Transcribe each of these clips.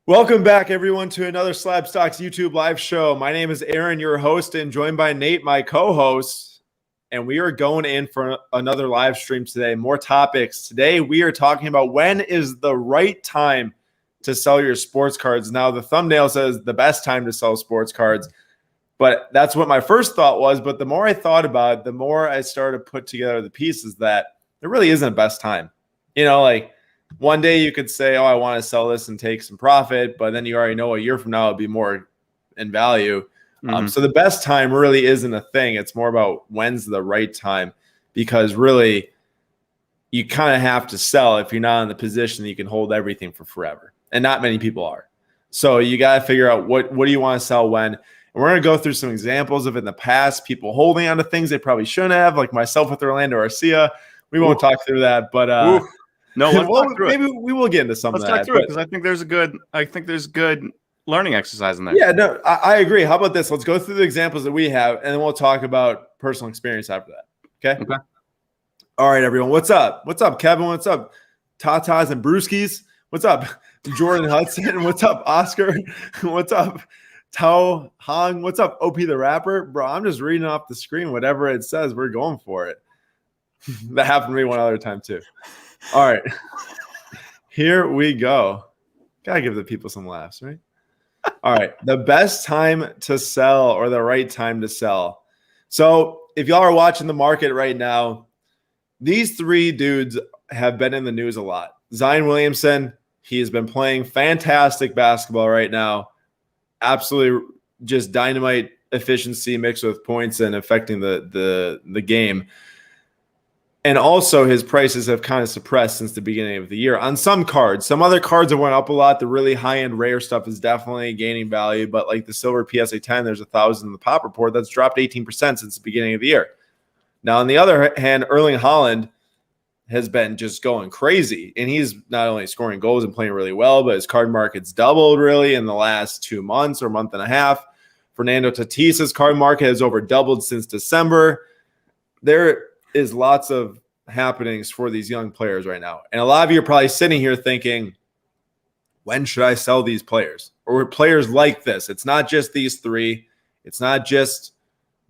Welcome back, everyone, to another Slab Stocks YouTube live show. My name is Aaron, your host, and joined by Nate, my co-host. And we are going in for another live stream today. More topics. Today, we are talking about when is the right time to sell your sports cards. Now, the thumbnail says the best time to sell sports cards, but that's what my first thought was. But the more I thought about it, the more I started to put together the pieces that there really isn't a best time. One day you could say, oh, I want to sell this and take some profit, but then you already know a year from now it'll be more in value. So the best time really isn't a thing. It's more about when's the right time, because really you kind of have to sell if you're not in the position that you can hold everything for forever. And not many people are. So you got to figure out what do you want to sell when. And we're going to go through some examples of in the past, people holding on to things they probably shouldn't have, like myself with Orlando Arcia. We won't talk through that, but no, let's talk through maybe we will get into some of that. Let's talk through it, because I think there's good learning exercise in there. Yeah, no, I agree. How about this? Let's go through the examples that we have, and then we'll talk about personal experience after that. Okay. All right, everyone. What's up? What's up, Kevin? What's up, Tatas and Brewskis? What's up, Jordan Hudson? What's up, Oscar? What's up, Tao Hong? What's up, OP the Rapper? Bro, I'm just reading off the screen. Whatever it says, we're going for it. That happened to me one other time too. All right, here we go. Gotta give the people some laughs, right? All right, the best time to sell, or the right time to sell. So if y'all are watching the market right now, these three dudes have been in the news a lot. Zion Williamson, he has been playing fantastic basketball right now. Absolutely just dynamite efficiency mixed with points and affecting the game. And also his prices have kind of suppressed since the beginning of the year on some cards. Some other cards have went up a lot. The really high-end rare stuff is definitely gaining value. But like the silver PSA 10, there's 1,000 in the pop report. That's dropped 18% since the beginning of the year. Now, on the other hand, Erling Haaland has been just going crazy. And he's not only scoring goals and playing really well, but his card market's doubled really in the last 2 months or month and a half. Fernando Tatis's card market has over doubled since December. There is lots of happenings for these young players right now. And a lot of you are probably sitting here thinking, when should I sell these players? Or players like this. It's not just these three. It's not just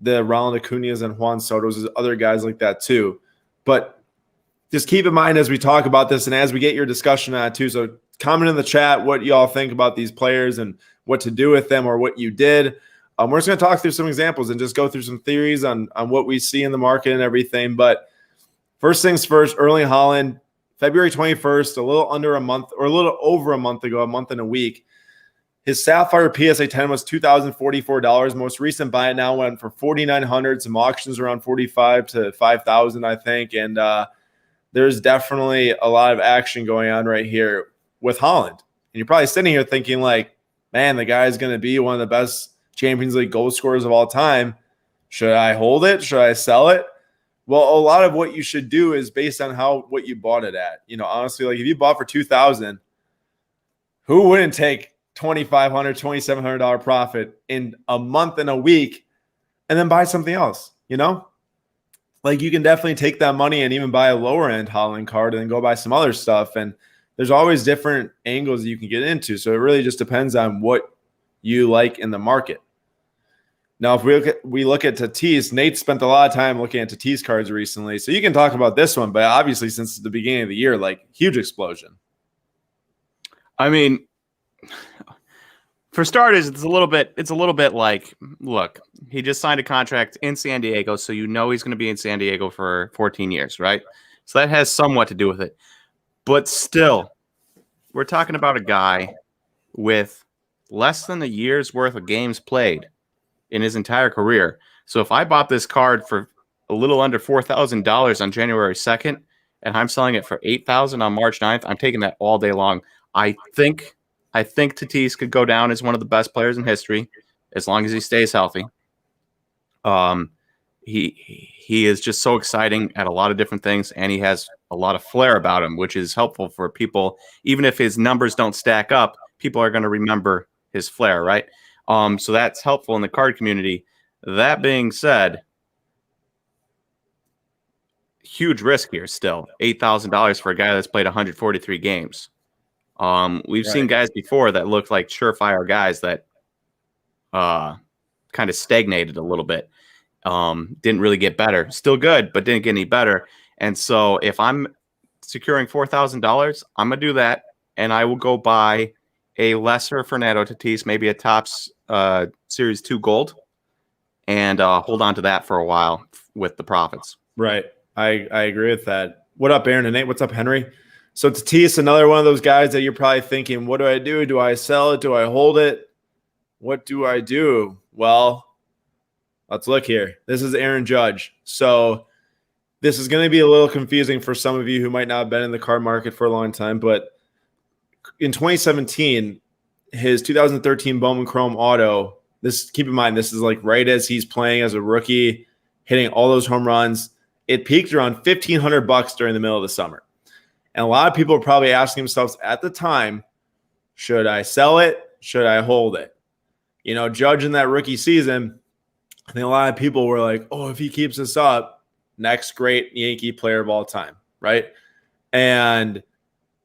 the Ronald Acuñas and Juan Soto's. There's other guys like that too. But just keep in mind as we talk about this and as we get your discussion on it too. So comment in the chat what y'all think about these players and what to do with them or what you did. We're just going to talk through some examples and just go through some theories on what we see in the market and everything. But first things first, Erling Haaland, February 21st, a little under a month or a little over a month ago, a month and a week. His Sapphire PSA 10 was $2,044. Most recent buy it now went for $4,900. Some auctions around $45,000 to $5,000, I think. And there's definitely a lot of action going on right here with Haaland. And you're probably sitting here thinking like, man, the guy is going to be one of the best Champions League goal scorers of all time. Should I hold it? Should I sell it? Well, a lot of what you should do is based on what you bought it at. Honestly, like if you bought for $2,000, who wouldn't take $2,500, $2,700 profit in a month and a week and then buy something else? Like you can definitely take that money and even buy a lower end Haaland card and then go buy some other stuff. And there's always different angles that you can get into. So it really just depends on what you like in the market. Now, if we look at Tatis, Nate spent a lot of time looking at Tatis cards recently. So you can talk about this one, but obviously since the beginning of the year, like huge explosion. I mean, for starters, it's a little bit like, look, he just signed a contract in San Diego, so he's going to be in San Diego for 14 years, right? So that has somewhat to do with it. But still, we're talking about a guy with less than a year's worth of games played in his entire career. So if I bought this card for a little under $4,000 on January 2nd and I'm selling it for $8,000 on March 9th, I'm taking that all day long. I think Tatis could go down as one of the best players in history as long as he stays healthy. He is just so exciting at a lot of different things, and he has a lot of flair about him, which is helpful for people. Even if his numbers don't stack up, people are going to remember his flair, right? So that's helpful in the card community. That being said, huge risk here still. $8,000 for a guy that's played 143 games. We've seen guys before that looked like surefire guys that kind of stagnated a little bit. Didn't really get better. Still good, but didn't get any better. And so if I'm securing $4,000, I'm going to do that, and I will go buy a lesser Fernando Tatis, maybe a Topps Series 2 Gold, and hold on to that for a while with the profits. Right. I agree with that. What up, Aaron and Nate? What's up, Henry? So Tatis, another one of those guys that you're probably thinking, what do I do? Do I sell it? Do I hold it? What do I do? Well, let's look here. This is Aaron Judge. So this is going to be a little confusing for some of you who might not have been in the card market for a long time, but in 2017, his 2013 Bowman Chrome Auto, this, keep in mind, this is like right as he's playing as a rookie, hitting all those home runs. It peaked around $1,500 during the middle of the summer. And a lot of people are probably asking themselves at the time, should I sell it? Should I hold it? You know, judging that rookie season, I think a lot of people were like, oh, if he keeps this up, next great Yankee player of all time, right? And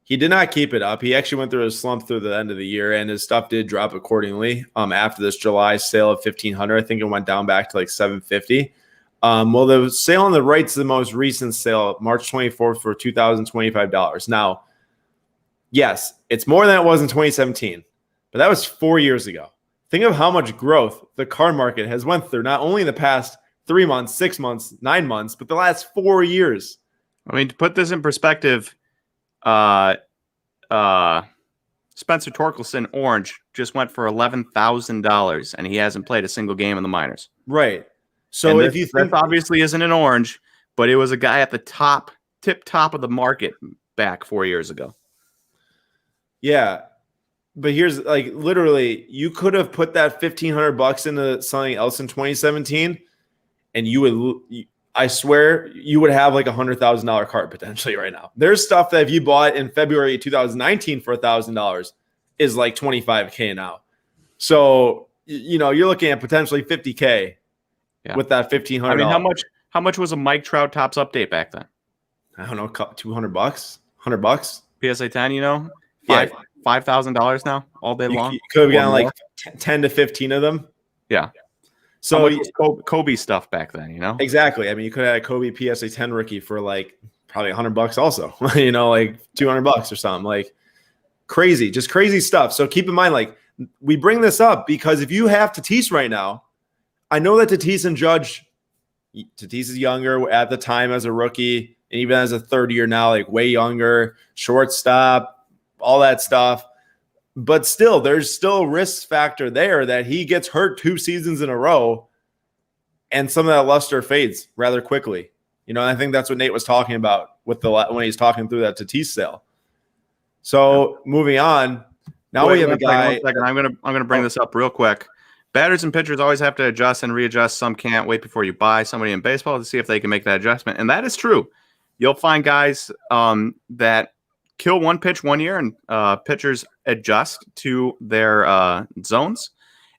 he did not keep it up. He actually went through a slump through the end of the year, and his stuff did drop accordingly. After this July sale of $1,500, I think it went down back to like $750. Well, the sale on the right's the most recent sale, March 24th, for $2,025. Now, yes, it's more than it was in 2017, but that was 4 years ago. Think of how much growth the card market has went through, not only in the past 3 months, 6 months, 9 months, but the last 4 years. I mean, to put this in perspective, Spencer Torkelson Orange just went for $11,000, and he hasn't played a single game in the minors. Right. So if you think that obviously isn't an orange, but it was a guy at the tip top of the market back 4 years ago. Yeah. But here's like literally, you could have put that $1,500 into something else in 2017, and you would, I swear, you would have like $100,000 card potentially right now. There's stuff that if you bought in February 2019 for $1,000 is like $25K now. So you know you're looking at potentially $50K with that $1,500. I mean, how much was a Mike Trout Topps update back then? I don't know, $200, $100. PSA 10, you know, $5,000 now all day long. You could have gotten like 10 to 15 of them. Yeah. So Kobe stuff back then, you know? Exactly. I mean, you could have had a Kobe PSA 10 rookie for like probably $100 also, you know, like $200 or something, like crazy, just crazy stuff. So keep in mind, like we bring this up because if you have Tatis right now, I know that Tatis and Judge, Tatis is younger at the time as a rookie, and even as a third year now, like way younger, shortstop, all that stuff. But still, there's still a risk factor there that he gets hurt 2 seasons in a row and some of that luster fades rather quickly. You know, and I think that's what Nate was talking about with when he's talking through that Tatis sale. So moving on, now we have a guy. 1 second. I'm gonna bring this up real quick. Batters and pitchers always have to adjust and readjust. Some can't. Wait before you buy somebody in baseball to see if they can make that adjustment, and that is true. You'll find guys that kill one pitch 1 year, and pitchers adjust to their zones,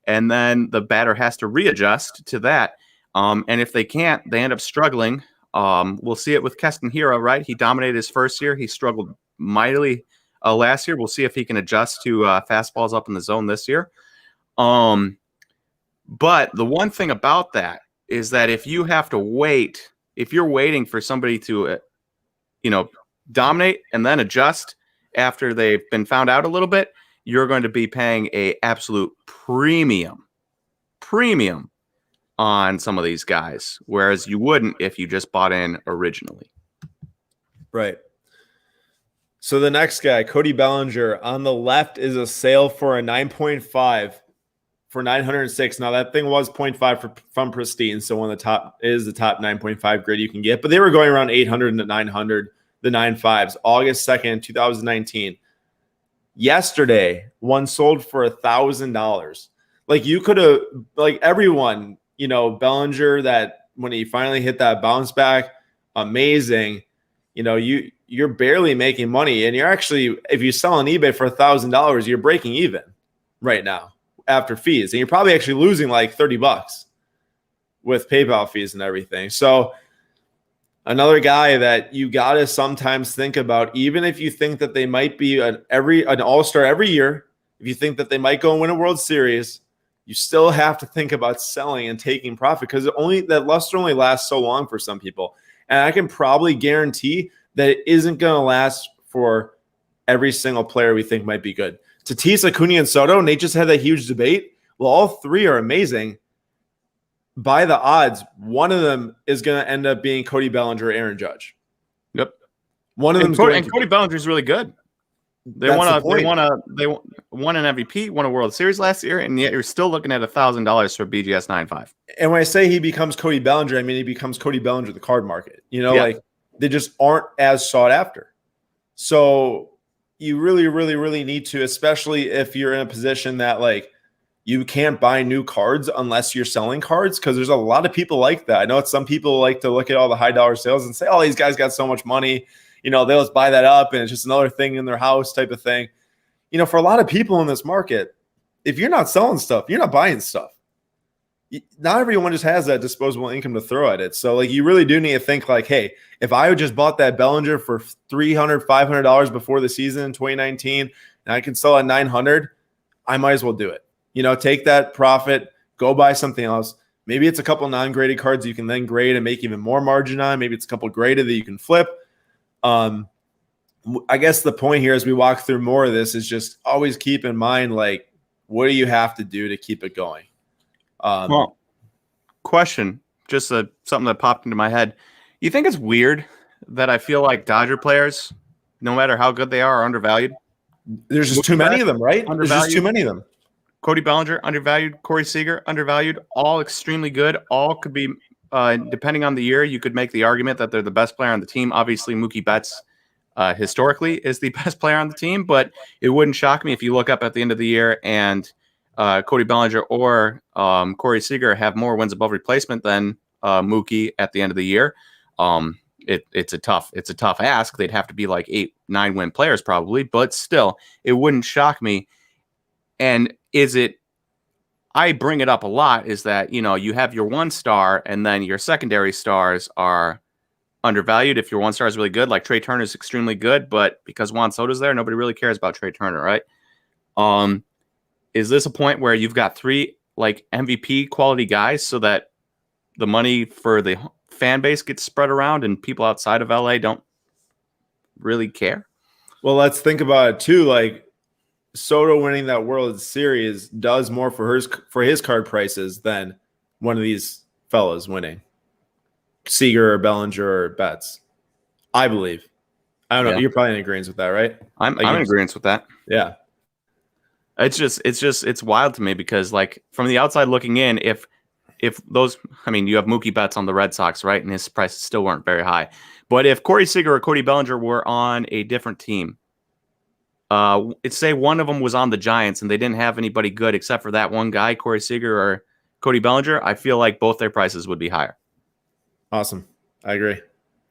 and then the batter has to readjust to that. And if they can't, they end up struggling. We'll see it with Keston Hiura, right? He dominated his first year. He struggled mightily last year. We'll see if he can adjust to fastballs up in the zone this year. But the one thing about that is that if you have to wait, if you're waiting for somebody to, dominate and then adjust after they've been found out a little bit, you're going to be paying a absolute premium on some of these guys, whereas you wouldn't if you just bought in originally. Right. So the next guy, Cody Ballinger, on the left is a sale for a 9.5 for 906. Now that thing was 0.5 from Pristine, so one of the top is the top 9.5 grid you can get, but they were going around 800 to 900, the 9.5s, August 2nd, 2019. Yesterday, one sold for $1,000. Like you could have, like everyone, Bellinger, that when he finally hit that bounce back, amazing. You're barely making money, and you're actually, if you sell on eBay for $1,000, you're breaking even right now after fees, and you're probably actually losing like $30 with PayPal fees and everything. So Another guy that you got to sometimes think about, even if you think that they might be an all-star every year, if you think that they might go and win a World Series, you still have to think about selling and taking profit because that luster only lasts so long for some people. And I can probably guarantee that it isn't going to last for every single player we think might be good. Tatis, Acuna, and Soto, Nate just had that huge debate. Well, all three are amazing. By the odds, one of them is going to end up being Cody Ballinger or Aaron Judge. Yep. One of them, and Cody Bellinger is really good. They won an MVP, won a World Series last year, and yet you're still looking at $1,000 for BGS 9.5. And when I say he becomes Cody Bellinger, I mean he becomes Cody Bellinger the card market. Like they just aren't as sought after. So you really, really, really need to, especially if you're in a position that like you can't buy new cards unless you're selling cards, because there's a lot of people like that. I know some people like to look at all the high dollar sales and say, oh, these guys got so much money. They'll just buy that up and it's just another thing in their house type of thing. For a lot of people in this market, if you're not selling stuff, you're not buying stuff. Not everyone just has that disposable income to throw at it. So like you really do need to think like, hey, if I just bought that Bellinger for $300, $500 before the season in 2019 and I can sell at $900, I might as well do it. Take that profit, go buy something else. Maybe it's a couple non-graded cards you can then grade and make even more margin on. Maybe it's a couple graded that you can flip. I guess the point here as we walk through more of this is just always keep in mind, like, what do you have to do to keep it going? Well, question, just something that popped into my head. You think it's weird that I feel like Dodger players, no matter how good they are undervalued? There's just too many of them, right? There's just too many of them. Cody Ballinger, undervalued. Corey Seager, undervalued. All extremely good. All could be, depending on the year, you could make the argument that they're the best player on the team. Obviously, Mookie Betts historically is the best player on the team, but it wouldn't shock me if you look up at the end of the year and Cody Ballinger or Corey Seager have more wins above replacement than Mookie at the end of the year. It's a tough ask. They'd have to be like 8-9 win players probably, but still, it wouldn't shock me. And I bring it up a lot, is that, you have your one star and then your secondary stars are undervalued. If your one star is really good, like Trey Turner is extremely good, but because Juan Soto's there, nobody really cares about Trey Turner, right? Is this a point where you've got 3 like MVP quality guys so that the money for the fan base gets spread around and people outside of LA don't really care? Well, let's think about it too. Like, Soto winning that World Series does more for his card prices than one of these fellas winning, Seager or Bellinger or Betts, I believe. I don't know. Yeah. You're probably in agreement with that, right? I'm in agreement with that. Yeah. It's wild to me because, like, from the outside looking in, if those, I mean, you have Mookie Betts on the Red Sox, right? And his prices still weren't very high. But if Corey Seager or Cody Bellinger were on a different team, it's say one of them was on the Giants and they didn't have anybody good except for that one guy, Corey Seager or Cody Bellinger, I feel like both their prices would be higher. Awesome. I agree.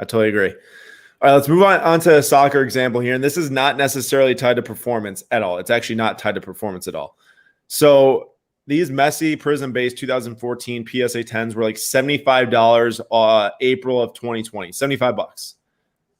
I totally agree. All right, let's move on to a soccer example here. And this is not necessarily tied to performance at all. It's actually not tied to performance at all. So these Messi Prism-based 2014 PSA 10s were like $75 April of 2020, $75.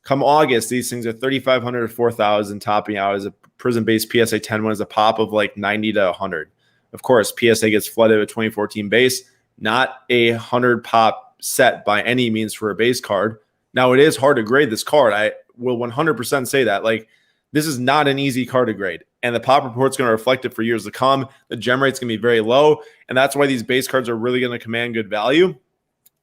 Come August, these things are $3,500 to $4,000, topping out as a Prism-based PSA 10 one is a pop of like 90 to 100. Of course, PSA gets flooded with 2014 base, not a 100 pop set by any means for a base card. Now, it is hard to grade this card. I will 100% say that. Like, this is not an easy card to grade, and the pop report's going to reflect it for years to come. The gem rate's going to be very low, and that's why these base cards are really going to command good value.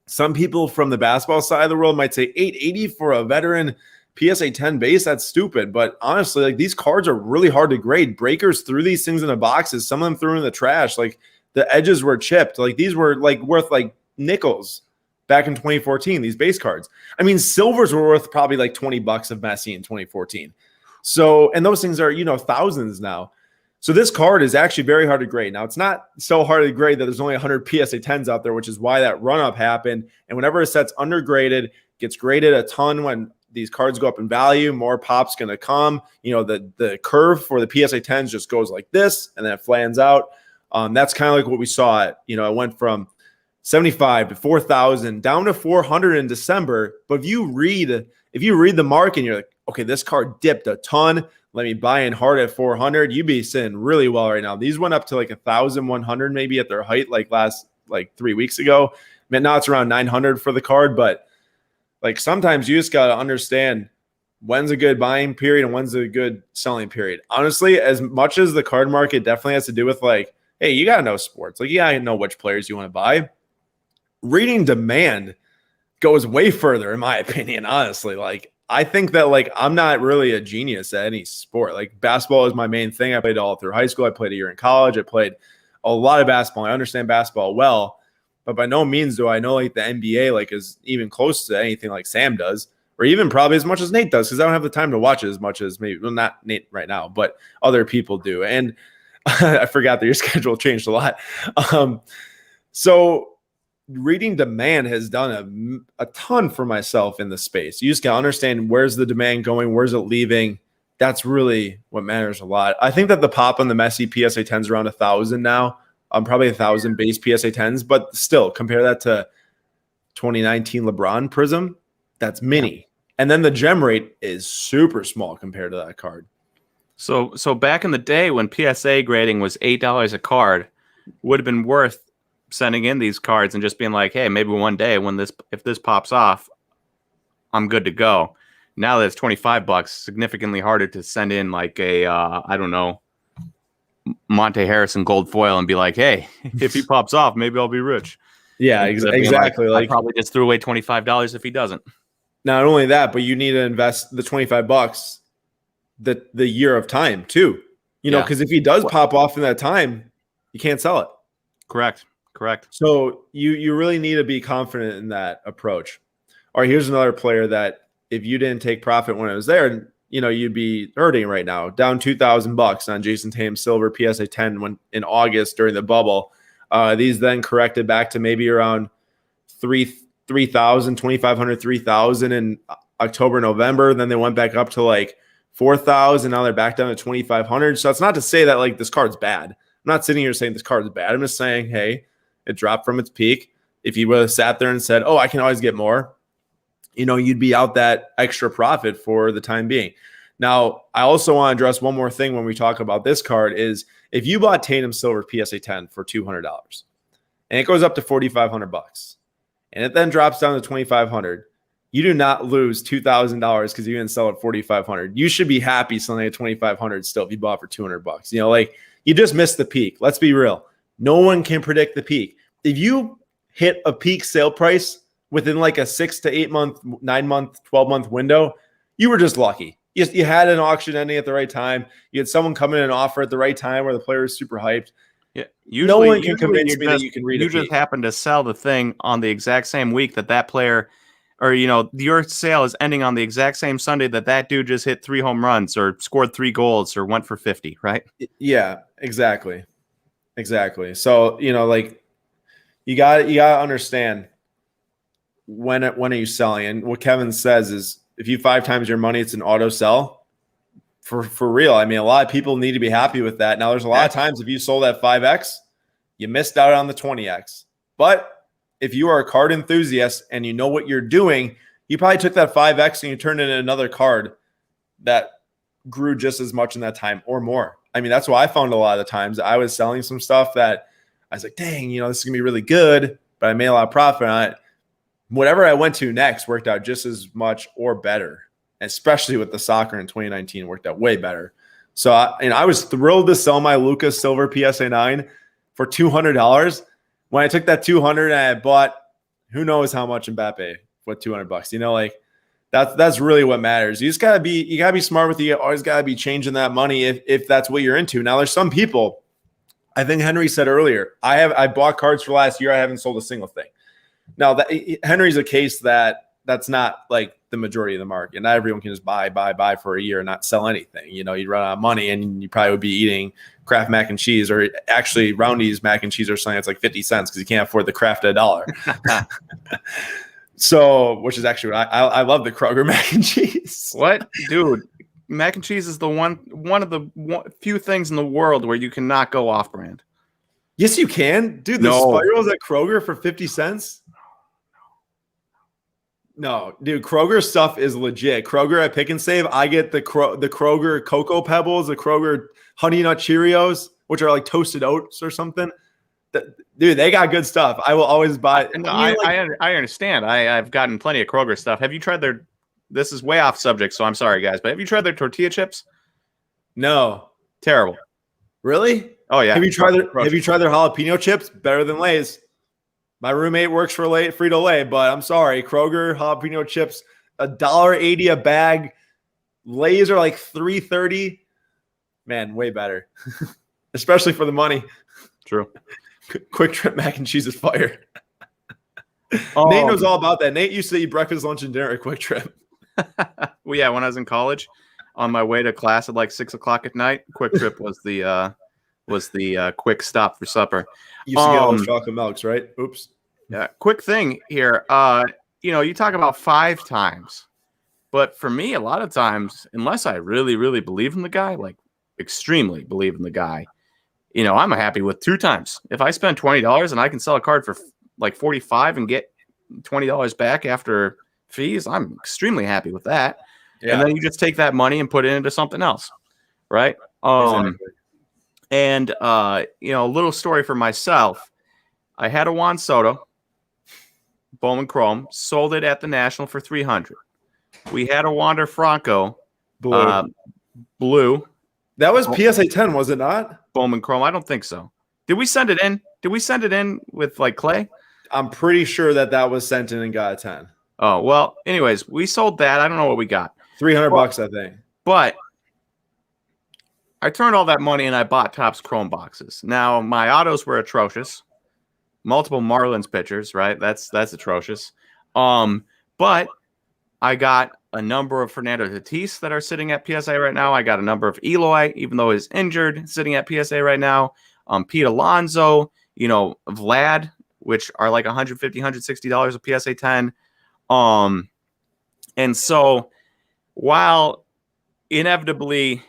Some people from the basketball side of the world might say $880 for a veteran PSA 10 base. That's stupid. But honestly, like, these cards are really hard to grade. Breakers threw these things in the boxes. Some of them threw in the trash. Like, the edges were chipped. Like, these were like worth like nickels back in 2014, these base cards. I mean, silvers were worth probably like $20 of Messi in 2014. So, and those things are, thousands now. So this card is actually very hard to grade. Now, it's not so hard to grade that there's only 100 PSA 10s out there, which is why that run-up happened. And whenever a set's undergraded, gets graded a ton when these cards go up in value, more pop's going to come. The curve for the PSA 10s just goes like this, and then it flans out. That's kind of like what we saw. It went from 75 to 4,000, down to 400 in December. But if you read the market and you're like, okay, this card dipped a ton, let me buy in hard at 400, you'd be sitting really well right now. These went up to like 1,100 maybe at their height like 3 weeks ago. Man, now it's around 900 for the card, but like sometimes you just got to understand when's a good buying period and when's a good selling period. Honestly, as much as the card market definitely has to do with like, hey, you got to know sports. Like, you got to know which players you want to buy. Reading demand goes way further, in my opinion, honestly. Like, I think that, like, I'm not really a genius at any sport. Like, basketball is my main thing. I played all through high school. I played a year in college. I played a lot of basketball. I understand basketball well, but by no means do I know, like, the NBA, like, is even close to anything like Sam does, or even probably as much as Nate does, because I don't have the time to watch it as much as maybe, well, not Nate right now, but other people do. And I forgot that your schedule changed a lot. So reading demand has done a ton for myself in the space. You just got to understand where's the demand going, where's it leaving. That's really what matters a lot. I think that the pop on the Messi PSA 10s around 1,000 now. Probably 1,000 base PSA 10s, but still compare that to 2019 LeBron Prism. That's mini. Yeah. And then the gem rate is super small compared to that card. So back in the day when PSA grading was $8 a card, would have been worth sending in these cards and just being like, hey, maybe one day if this pops off, I'm good to go. Now that it's $25, significantly harder to send in like a I don't know, Monte Harrison gold foil and be like, hey, if he pops off, maybe I'll be rich. Yeah, exactly. Like, I probably just threw away $25 if he doesn't. Not only that, but you need to invest the $25 the year of time too. You know, because if he does pop off in that time, you can't sell it. Correct. So you really need to be confident in that approach. All right, here's another player that if you didn't take profit when it was there, you know, you'd be hurting right now. Down $2,000 on Jason Tatum Silver PSA 10 when in August during the bubble. These then corrected back to maybe around 3,000, 2,500, 3,000 in October, November. Then they went back up to like 4,000. Now they're back down to 2,500. So it's not to say that like this card's bad. I'm not sitting here saying this card's bad. I'm just saying, hey, it dropped from its peak. If you would have sat there and said, oh, I can always get more, you know, you'd be out that extra profit for the time being. Now, I also want to address one more thing when we talk about this card is if you bought Tatum Silver PSA 10 for $200 and it goes up to $4,500 and it then drops down to $2,500, you do not lose $2,000 because you didn't sell at $4,500. You should be happy selling at $2,500 still if you bought for $200. You know, like you just missed the peak. Let's be real. No one can predict the peak. If you hit a peak sale price within like a 6 to 8 month, 9 month, 12-month window, you were just lucky. You had an auction ending at the right time. You had someone come in and offer at the right time where the player is super hyped. Yeah, no one can convince me that you can read it. You just happen to sell the thing on the exact same week that player, or you know, your sale is ending on the exact same Sunday that dude just hit 3 home runs or scored 3 goals or went for 50, right? Yeah, exactly. So, you know, like you got to understand when are you selling? And what Kevin says is if you 5 times your money, it's an auto sell for real. I mean, a lot of people need to be happy with that. Now, there's a lot of times if you sold at 5X, you missed out on the 20X. But if you are a card enthusiast and you know what you're doing, you probably took that 5X and you turned it into another card that grew just as much in that time or more. I mean, that's what I found a lot of the times. I was selling some stuff that I was like, dang, you know, this is going to be really good, but I made a lot of profit on it. Whatever I went to next worked out just as much or better, especially with the soccer in 2019 worked out way better. So I was thrilled to sell my Lucas Silver PSA 9 for $200. When I took that $200 and I bought who knows how much Mbappe with $200, you know, like that's really what matters. You gotta be smart with it. You always gotta be changing that money if that's what you're into. Now there's some people, I think Henry said earlier, I bought cards for last year. I haven't sold a single thing. Now that Henry's a case that's not like the majority of the market. Not everyone can just buy for a year and not sell anything. You know, you'd run out of money and you probably would be eating Kraft mac and cheese, or actually Roundy's mac and cheese or something that's like 50 cents because you can't afford the Kraft at $1. So, which is actually what I love the Kroger mac and cheese. What, dude? Mac and cheese is the one of the few things in the world where you cannot go off brand. Yes, you can. Dude, the spirals at Kroger for 50 cents. No, dude, Kroger stuff is legit. Kroger at Pick and Save, I get the Kroger Cocoa Pebbles, the Kroger Honey Nut Cheerios, which are like toasted oats or something. Dude, they got good stuff. I will always buy it. No, I understand. I've gotten plenty of Kroger stuff. Have you tried their – this is way off subject, so I'm sorry, guys. But have you tried their tortilla chips? No. Terrible. Really? Oh, yeah. Have you tried their jalapeno chips? Better than Lay's. My roommate works for Frito-Lay, but I'm sorry. Kroger jalapeno chips, $1.80 a bag. Lay's are like $3.30. Man, way better. Especially for the money. True. Quick Trip mac and cheese is fire. Nate knows all about that. Nate used to eat breakfast, lunch, and dinner at Quick Trip. Well, yeah, when I was in college, on my way to class at like 6 o'clock at night, Quick Trip was the quick stop for supper. You used to get all those chocolate milks, right? Oops. Yeah. Quick thing here. You talk about 5 times, but for me, a lot of times, unless I really, really believe in the guy, like extremely believe in the guy, I'm happy with 2 times. If I spend $20 and I can sell a card for like $45 and get $20 back after fees, I'm extremely happy with that. Yeah. And then you just take that money and put it into something else, right? Exactly. And a little story for myself. I had a Juan Soto, Bowman Chrome, sold it at the National for $300. We had a Wander Franco, blue. That was PSA 10, was it not? Bowman Chrome. I don't think so. Did we send it in? Did we send it in with like clay? I'm pretty sure that was sent in and got a 10. Oh, well, anyways, we sold that. I don't know what we got. $300, I think. But I turned all that money and I bought Topps Chrome boxes. Now, my autos were atrocious. Multiple Marlins pitchers, right? That's atrocious. But I got a number of Fernando Tatis that are sitting at PSA right now. I got a number of Eloy, even though he's injured, sitting at PSA right now. Pete Alonso, Vlad, which are like $150, $160 a PSA 10. And so while inevitably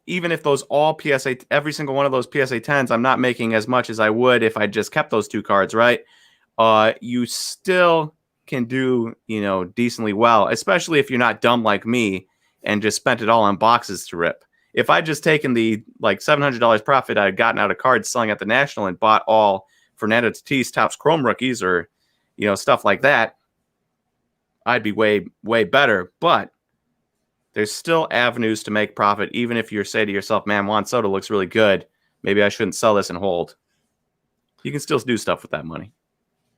even if those all PSA, every single one of those PSA 10s, I'm not making as much as I would if I just kept those 2 cards, right? You still can do, decently well, especially if you're not dumb like me and just spent it all on boxes to rip. If I just taken the like $700 profit I had gotten out of cards selling at the National and bought all Fernando Tatis Topps Chrome rookies or, stuff like that, I'd be way, way better. But there's still avenues to make profit, even if you say to yourself, man, Juan Soto looks really good. Maybe I shouldn't sell this and hold. You can still do stuff with that money.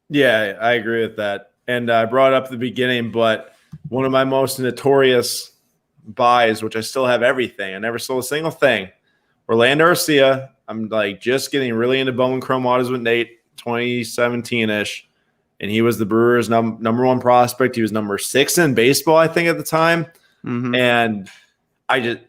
Yeah, I agree with that. And I brought it up at the beginning, but one of my most notorious buys, which I still have everything. I never sold a single thing. Orlando Arcia. I'm like just getting really into Bowman Chrome autos with Nate, 2017-ish. And he was the Brewers' number 1 prospect. He was number 6 in baseball, I think, at the time. Mm-hmm. And I just,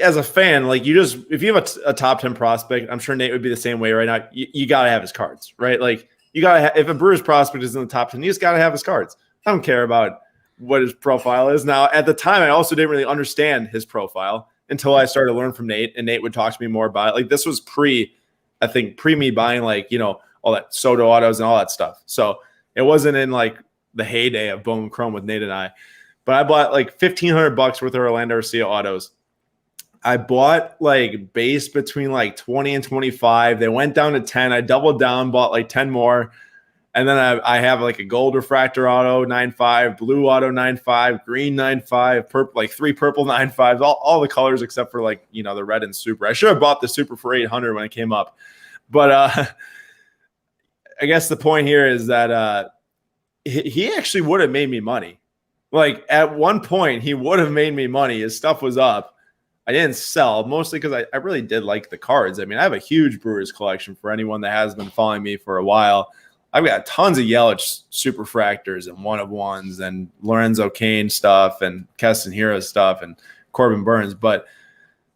as a fan, like if you have a top 10 prospect, I'm sure Nate would be the same way right now. You got to have his cards, right? Like you got to if a Brewers prospect is in the top 10, you just got to have his cards. I don't care about what his profile is. Now, at the time, I also didn't really understand his profile until I started to learn from Nate, and Nate would talk to me more about it. Like this was pre me buying all that Soto autos and all that stuff. So it wasn't in like the heyday of Bowman Chrome with Nate and I. But I bought like $1,500 worth of Orlando Arcia autos. I bought like base between like 20 and 25. They went down to 10. I doubled down, bought like 10 more. And then I have like a gold refractor auto 9.5, blue auto 9.5, green 9.5, purple, like 3 purple 9.5s, all the colors except for like, the red and super. I should have bought the super for $800 when it came up. But I guess the point here is that he actually would have made me money. Like at one point, he would have made me money. His stuff was up. I didn't sell, mostly because I really did like the cards. I mean, I have a huge Brewers collection for anyone that has been following me for a while. I've got tons of Yelich superfractors and 1-of-1s and Lorenzo Cain stuff and Keston Hero stuff and Corbin Burns. But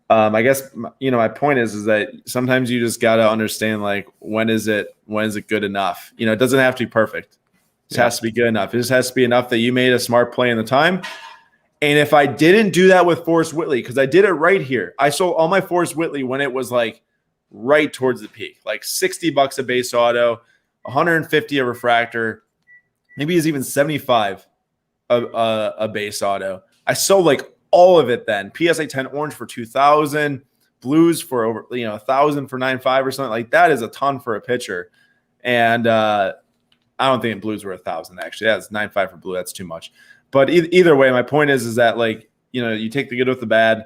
I guess, my point is that sometimes you just got to understand, like, when is it good enough? It doesn't have to be perfect. It has to be good enough. It just has to be enough that you made a smart play in the time. And if I didn't do that with Forrest Whitley, because I did it right here, I sold all my Forrest Whitley when it was like right towards the peak, like $60 a base auto, 150 a refractor, maybe it's even 75 a base auto. I sold like all of it then. PSA 10 orange for 2,000, blues for over 1,000 for 9.5 or something. Like that is a ton for a pitcher. And I don't think blues were 1,000 actually. That's 9.5 for blue. That's too much. But either way, my point is that like you take the good with the bad.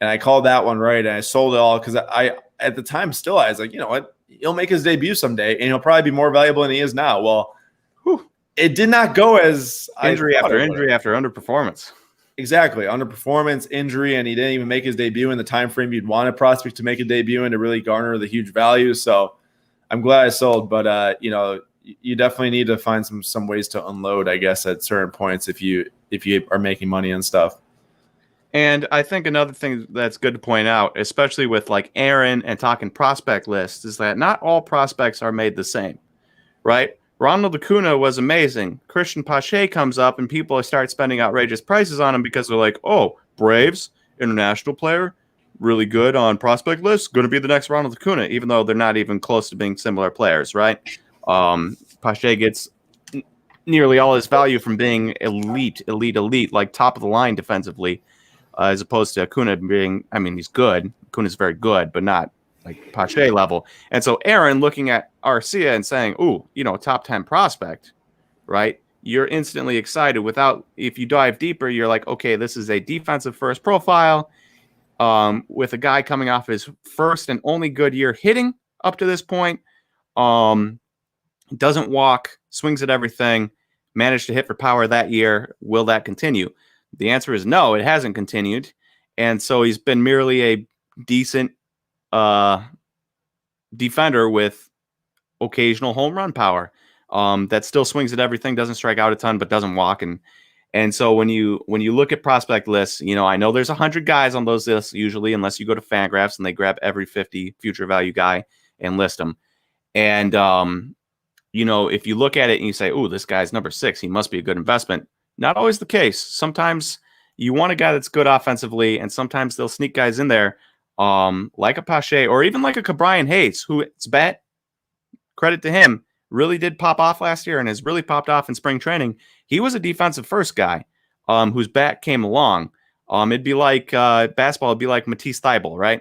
And I called that one right, and I sold it all because I at the time still I was like, you know what, he'll make his debut someday, and he'll probably be more valuable than he is now. Well, it did not go as injury after injury after underperformance. Exactly, underperformance, injury, and he didn't even make his debut in the time frame you'd want a prospect to make a debut and to really garner the huge value. So I'm glad I sold, but you definitely need to find some ways to unload, I guess, at certain points if you are making money and stuff. And I think another thing that's good to point out, especially with like Aaron and talking prospect lists, is that not all prospects are made the same, right? Ronald Acuna was amazing. Christian Pache comes up and people start spending outrageous prices on him because they're like, oh, Braves, international player, really good on prospect lists, going to be the next Ronald Acuna, even though they're not even close to being similar players, right? Pache gets nearly all his value from being elite, like top of the line defensively, as opposed to Acuna being, I mean, he's good. Acuna's very good, but not like Pache level. And so Aaron looking at Arcia and saying, ooh, top 10 prospect, right? You're instantly excited if you dive deeper, you're like, okay, this is a defensive first profile with a guy coming off his first and only good year hitting up to this point. Doesn't walk, swings at everything, managed to hit for power that year. Will that continue? The answer is no, it hasn't continued. And so he's been merely a decent defender with occasional home run power that still swings at everything, doesn't strike out a ton, but doesn't walk. And so when you look at prospect lists, I know there's 100 guys on those lists usually, unless you go to Fangraphs and they grab every 50 future value guy and list them. And, if you look at it and you say, oh, this guy's number 6, he must be a good investment. Not always the case. Sometimes you want a guy that's good offensively, and sometimes they'll sneak guys in there like a Pache or even like a Cabrian Hayes, who it's bet, credit to him, really did pop off last year and has really popped off in spring training. He was a defensive first guy whose bat came along. It'd be like basketball, it'd be like Matisse Thybulle, right?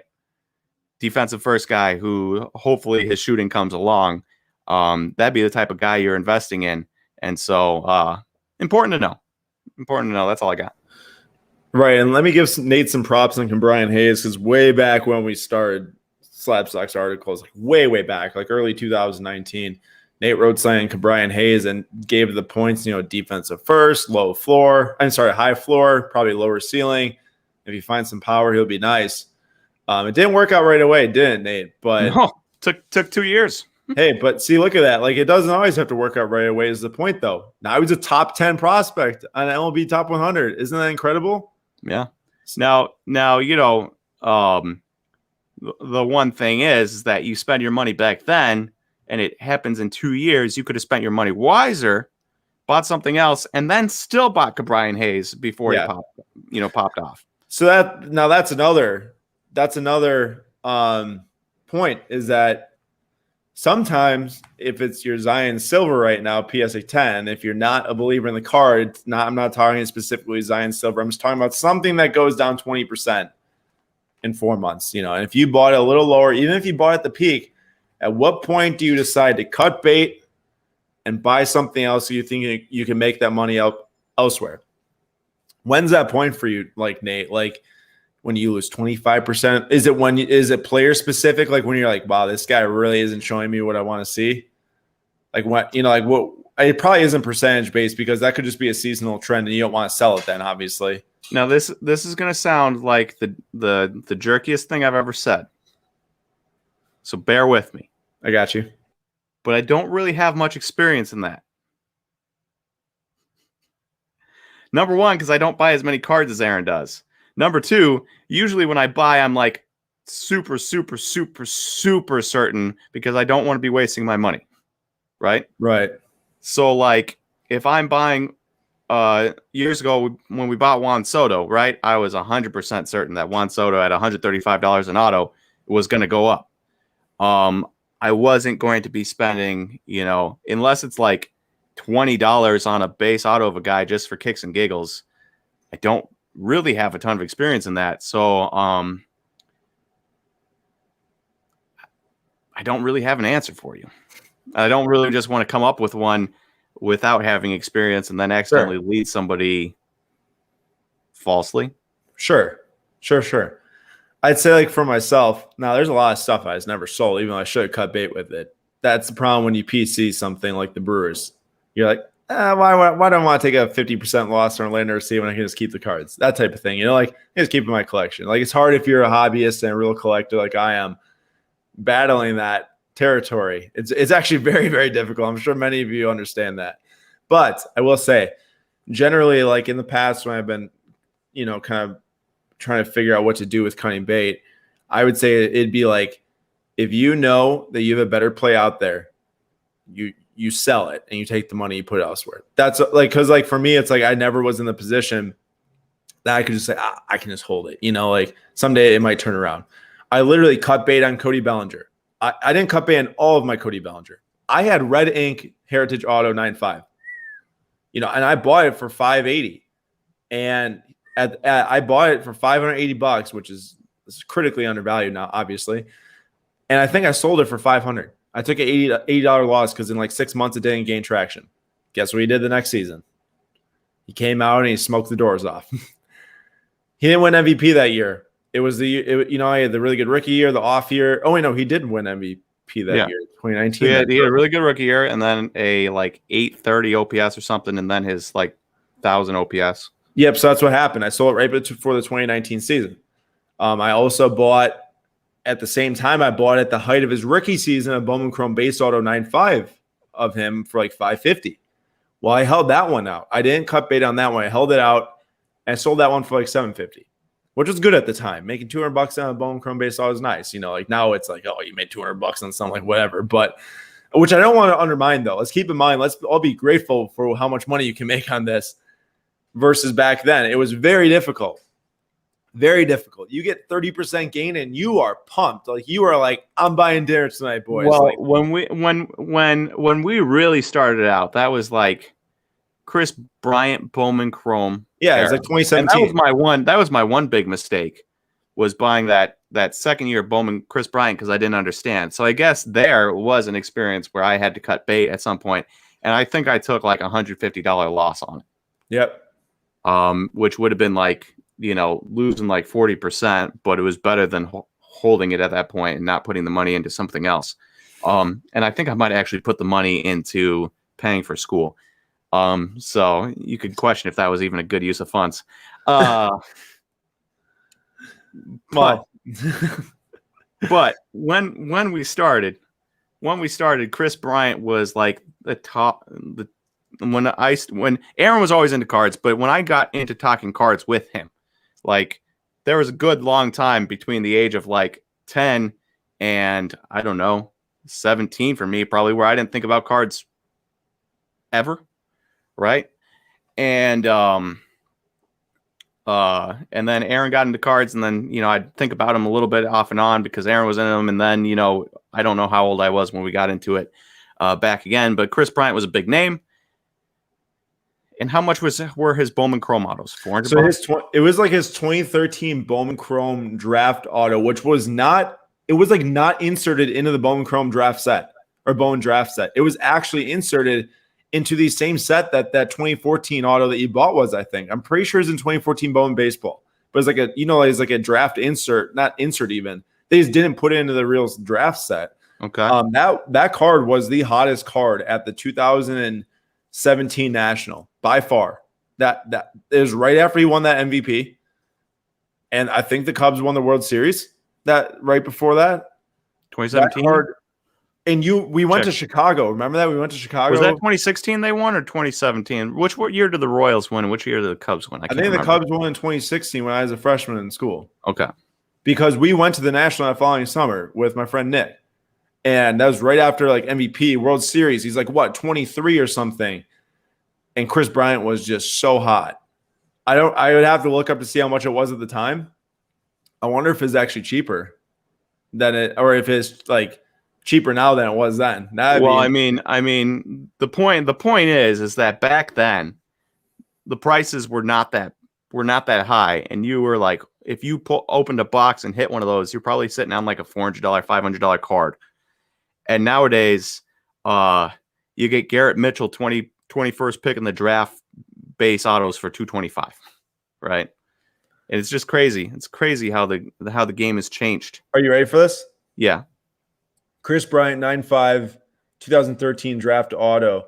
Defensive first guy who hopefully his shooting comes along. That'd be the type of guy you're investing in. And so important to know. That's all I got. Right, and let me give Nate some props on Brian Hayes, because way back when we started Slabstox articles, like way back, like early 2019, Nate wrote something on Brian Hayes and gave the points, defensive first, high floor, probably lower ceiling. If you find some power, he'll be nice. It didn't work out right away, didn't Nate? But no, took 2 years. Hey, but see, look at that. Like, it doesn't always have to work out right away is the point, though. Now he's a top 10 prospect on MLB Top 100. Isn't that incredible? Yeah. Now, the one thing is that you spend your money back then and it happens in 2 years. You could have spent your money wiser, bought something else, and then still bought Cabrian Hayes before he popped off. So that's another point is that sometimes if it's your Zion Silver right now, PSA 10, if you're not a believer in the card, I'm not talking specifically Zion Silver. I'm just talking about something that goes down 20% in 4 months, and if you bought it a little lower, even if you bought at the peak, at what point do you decide to cut bait and buy something else so you think you can make that money up elsewhere? When's that point for you, like Nate? Like, when you lose 25%, is it player specific? Like when you're like, wow, this guy really isn't showing me what I want to see. Like what, it probably isn't percentage based, because that could just be a seasonal trend and you don't want to sell it then, obviously. Now this is going to sound like the jerkiest thing I've ever said. So bear with me. I got you. But I don't really have much experience in that. Number one, because I don't buy as many cards as Aaron does. Number two, usually when I buy, I'm like super certain, because I don't want to be wasting my money. Right? Right. So like if I'm buying years ago when we bought Juan Soto, right? I was 100% certain that Juan Soto at $135 an auto was going to go up. I wasn't going to be spending, unless it's like $20 on a base auto of a guy just for kicks and giggles. I don't really have a ton of experience in that. So I don't really have an answer for you. I don't really just want to come up with one without having experience and then accidentally lead somebody falsely. Sure. I'd say like for myself, now there's a lot of stuff I just never sold, even though I should have cut bait with it. That's the problem when you PC something like the Brewers. You're like, why do I want to take a 50% loss on Orlando receipt when I can just keep the cards? That type of thing. Like I just keep in my collection. Like it's hard if you're a hobbyist and a real collector like I am, battling that territory. It's actually very, very difficult. I'm sure many of you understand that. But I will say, generally, like in the past when I've been, kind of trying to figure out what to do with cutting bait, I would say it'd be like, if you know that you have a better play out there, you sell it and you take the money, you put it elsewhere. That's like, because like for me, it's like I never was in the position that I could just say, I can just hold it. Like someday it might turn around. I literally cut bait on Cody Ballinger. I didn't cut bait on all of my Cody Ballinger. I had red ink Heritage Auto 9.5, and I bought it for $580, and I bought it for $580, which is critically undervalued now, obviously. And I think I sold it for $500. I took an $80 loss because in like 6 months it didn't gain traction. Guess what he did the next season? He came out and he smoked the doors off. He didn't win MVP that year. It was I had the really good rookie year, the off year. Oh, wait, no, he didn't win MVP that year, 2019. He had a really good rookie year and then a like 830 OPS or something, and then his like 1,000 OPS. Yep, so that's what happened. I sold it right before the 2019 season. I also bought at the same time. I bought at the height of his rookie season a Bowman Chrome base auto 9.5 of him for like $550. Well, I held that one out. I didn't cut bait on that one. I held it out and I sold that one for like $750, which was good at the time. Making $200 on a Bowman Chrome base auto is nice. Like now it's like, oh, you made $200 on something, like whatever. But which I don't want to undermine though. Let's keep in mind. Let's all be grateful for how much money you can make on this. Versus back then, it was very difficult. Very difficult. You get 30% gain and you are pumped. Like you are like, I'm buying dinner tonight, boys. Well, like, when we really started out, that was like Chris Bryant, Bowman Chrome. Yeah, it's like 2017. And that was my one big mistake, was buying that second year Bowman Chris Bryant because I didn't understand. So I guess there was an experience where I had to cut bait at some point, and I think I took like $150 loss on it. Yep. Which would have been like, losing like 40%, but it was better than holding it at that point and not putting the money into something else. And I think I might actually put the money into paying for school. So you could question if that was even a good use of funds. But when we started, Chris Bryant was like the top. When Aaron was always into cards, but when I got into talking cards with him, like there was a good long time between the age of like 10 and I don't know, 17 for me, probably, where I didn't think about cards ever. Right. And then Aaron got into cards, and then, I'd think about him a little bit off and on because Aaron was in them. And then, I don't know how old I was when we got into it back again, but Chris Bryant was a big name. And how much were his Bowman Chrome autos? $400. So it was like his 2013 Bowman Chrome draft auto, which was not inserted into the Bowman Chrome draft set or Bowman draft set. It was actually inserted into the same set that 2014 auto that you bought was, I think. I'm pretty sure it's in 2014 Bowman baseball. But it's like it's like a draft insert, not insert even. They just didn't put it into the real draft set. Okay. That card was the hottest card at the 2017 National by far. That it was right after he won that MVP, and I think the Cubs won the World Series. That right before that, 2017. And we went to Chicago. Remember that? We went to Chicago. Was that 2016 they won or 2017? What year did the Royals win and which year did the Cubs win? I think the Cubs won in 2016 when I was a freshman in school. Okay. Because we went to the National that following summer with my friend Nick. And that was right after like MVP, World Series. He's like, 23 or something. And Chris Bryant was just so hot. I would have to look up to see how much it was at the time. I wonder if it's actually cheaper than it, or if it's like cheaper now than it was then. I mean, the point is that back then the prices were not that high, and you were like, if you opened a box and hit one of those, you're probably sitting on like a $400, $500 card. And nowadays, you get Garrett Mitchell 21st pick in the draft base autos for $225, right? And it's just crazy. It's crazy how the game has changed. Are you ready for this? Yeah. Chris Bryant 9.5 2013 draft auto,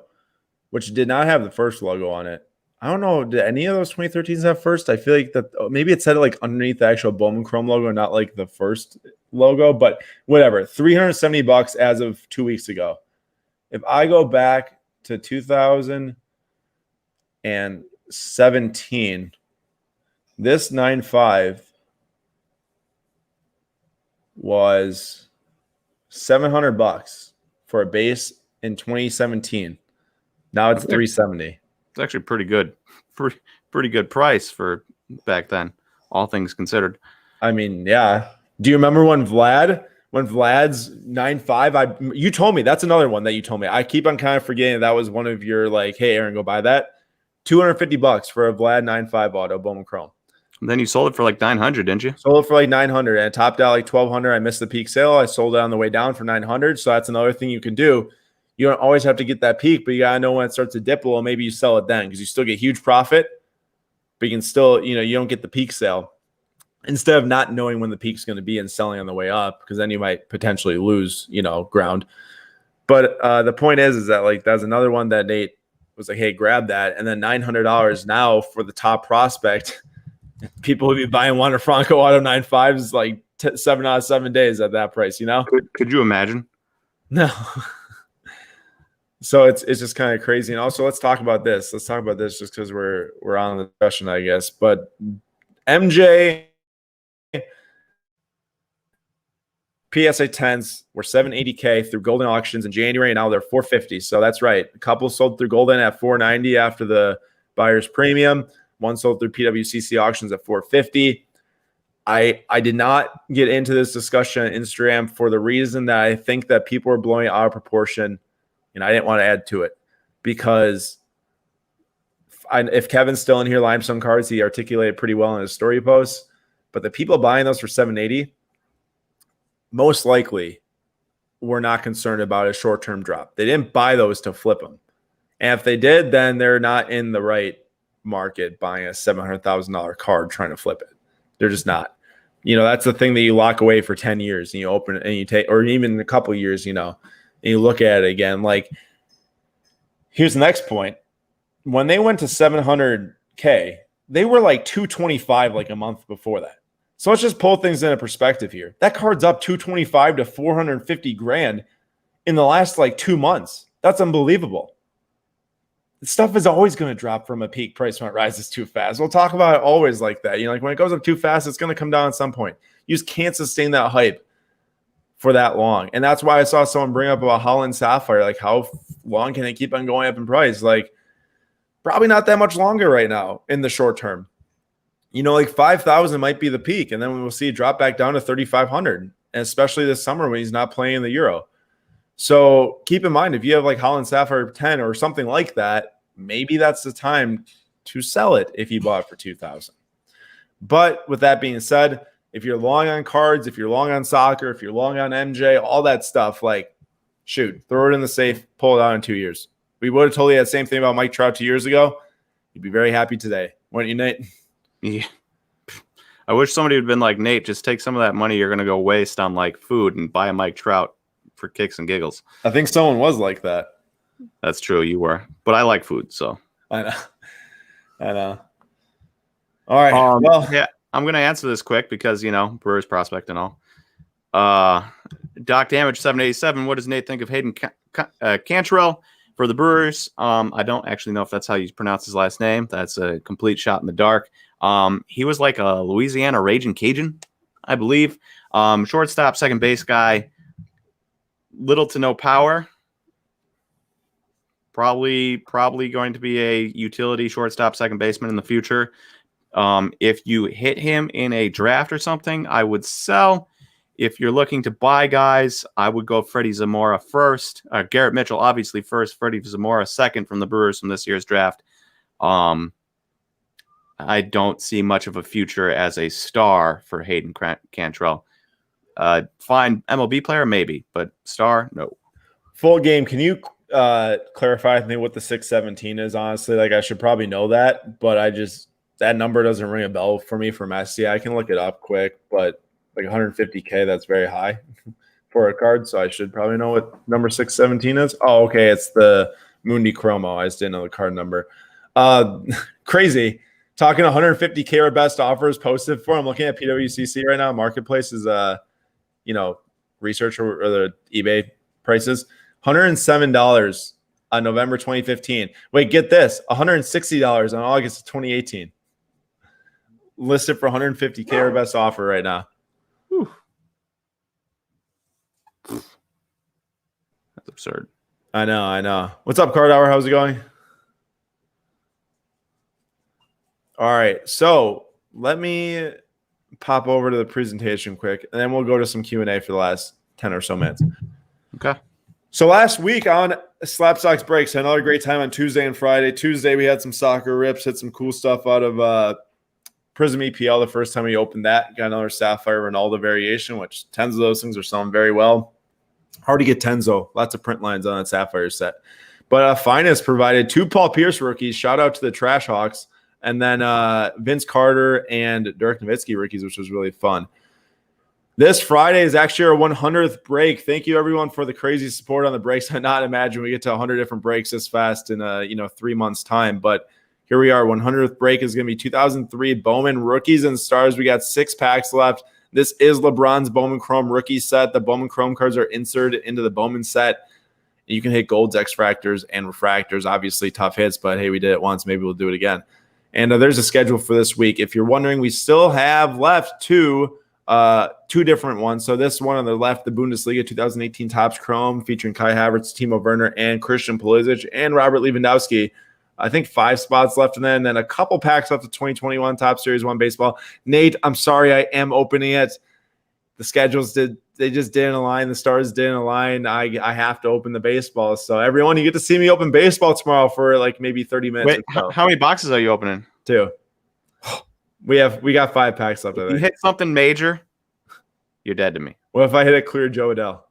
which did not have the first logo on it. I don't know. Did any of those 2013s have first? I feel like that maybe it said it like underneath the actual Bowman Chrome logo, not like the first logo, but whatever. $370 as of 2 weeks ago. If I go back to 2017, this 9.5 was $700 for a base in 2017. Now it's $370. It's actually pretty good. Pretty good price for back then, all things considered. I mean, yeah. Do you remember when Vlad's 9.5? You told me that's another one that you told me. I keep on kind of forgetting that was one of your like, hey, Aaron, go buy that. $250 for a Vlad 9.5 auto Bowman Chrome. And then you sold it for like $900, didn't you? Sold it for like $900 and it topped out like $1,200. I missed the peak sale. I sold it on the way down for $900. So that's another thing you can do. You don't always have to get that peak, but you got to know when it starts to dip a little. Maybe you sell it then because you still get huge profit, but you can still, you don't get the peak sale instead of not knowing when the peak's going to be and selling on the way up, because then you might potentially lose, ground. But the point is that like that's another one that Nate was like, hey, grab that. And then $900 now for the top prospect. People will be buying Wander Franco auto 9.5s like 7 out of 7 days at that price, Could you imagine? No. So it's just kind of crazy. And also let's talk about this. Let's talk about this just because we're on the discussion, I guess. But MJ PSA 10s were $780K through Golden auctions in January, and now they're $450. So that's right. A couple sold through Golden at $490 after the buyer's premium. One sold through PWCC auctions at $450. I did not get into this discussion on Instagram for the reason that I think that people are blowing it out of proportion. And I didn't want to add to it because if Kevin's still in here, Limestone cards, he articulated pretty well in his story posts. But the people buying those for $780, most likely were not concerned about a short-term drop. They didn't buy those to flip them. And if they did, then they're not in the right market buying a $700,000 card trying to flip it. They're just not. That's the thing that you lock away for 10 years and you open it and you take, or even a couple years, and you look at it again. Like, here's the next point. When they went to $700K, they were like $225 like a month before that. So let's just pull things into perspective here. That card's up $225 to $450,000 in the last like 2 months. That's unbelievable. Stuff is always going to drop from a peak price when it rises too fast. We'll talk about it always like that. Like when it goes up too fast, it's going to come down at some point. You just can't sustain that hype for that long. And that's why I saw someone bring up about Holland Sapphire. Like, how long can it keep on going up in price? Like, probably not that much longer right now in the short term. Like 5,000 might be the peak, and then we'll see it drop back down to 3,500, and especially this summer when he's not playing in the Euro. So keep in mind, if you have like Holland Sapphire 10 or something like that, maybe that's the time to sell it if you bought it for 2,000. But with that being said, if you're long on cards, if you're long on soccer, if you're long on MJ, all that stuff, like, shoot, throw it in the safe, pull it out in 2 years. We would have told you that same thing about Mike Trout 2 years ago. You'd be very happy today, wouldn't you, Nate? Yeah. I wish somebody had been like, Nate, just take some of that money you're going to go waste on like food and buy a Mike Trout for kicks and giggles. I think someone was like that. That's true. You were, but I like food. So I know. All right. Well, yeah, I'm going to answer this quick because, Brewers prospect and all. Doc Damage 787. What does Nate think of Hayden Cantrell for the Brewers? I don't actually know if that's how you pronounce his last name. That's a complete shot in the dark. He was like a Louisiana Raging Cajun, I believe. Shortstop, second base guy. Little to no power. Probably going to be a utility shortstop, second baseman in the future. If you hit him in a draft or something, I would sell. If you're looking to buy guys, I would go Freddie Zamora first. Garrett Mitchell, obviously, first. Freddie Zamora second from the Brewers from this year's draft. I don't see much of a future as a star for Hayden Cantrell. Fine MLB player, maybe, but star, no. Full game. Can you clarify with me what the 617 is? Honestly, like I should probably know that, but that number doesn't ring a bell for me from SC. I can look it up quick, but like 150K, that's very high for a card. So I should probably know what number 617 is. Oh, okay. It's the Mundi Chromo. I just didn't know the card number. Crazy. Talking 150K or best offers posted for. I'm looking at PWCC right now. Marketplace is research or the eBay prices. $107 on November 2015. Wait, get this. $160 on August of 2018. Listed for 150K or best offer right now. Whew. That's absurd. I know. What's up, Card Hour? How's it going? All right, so let me pop over to the presentation quick, and then we'll go to some Q&A for the last 10 or so minutes. Okay. So last week on Slap Sox Breaks, had another great time on Tuesday and Friday. Tuesday, we had some soccer rips, hit some cool stuff out of Prism EPL the first time we opened that. Got another Sapphire Ronaldo variation, which 10s of those things are selling very well. Hard to get 10s, though. Lots of print lines on that Sapphire set. But Finest provided 2 Paul Pierce rookies. Shout out to the Trash Hawks. And then Vince Carter and Dirk Nowitzki rookies, which was really fun. This Friday is actually our 100th break. Thank you, everyone, for the crazy support on the breaks. I not imagine we get to 100 different breaks this fast in 3 months' time. But here we are. 100th break is going to be 2003 Bowman Rookies and Stars. We got 6 packs left. This is LeBron's Bowman Chrome rookie set. The Bowman Chrome cards are inserted into the Bowman set. You can hit golds, X-Fractors, and refractors. Obviously, tough hits, but hey, we did it once. Maybe we'll do it again. And there's a schedule for this week. If you're wondering, we still have left two different ones. So this one on the left, the Bundesliga 2018 Topps Chrome featuring Kai Havertz, Timo Werner, and Christian Pulisic, and Robert Lewandowski. I think 5 spots left in there, and then a couple packs left of 2021 Top Series 1 baseball. Nate, I'm sorry, I am opening it. The schedules just didn't align. The stars didn't align. I have to open the baseball. So everyone, you get to see me open baseball tomorrow for like maybe 30 minutes. Wait, how many boxes are you opening? 2. We got 5 packs left. If you hit something major, you're dead to me. What if I hit a clear Joe Adele?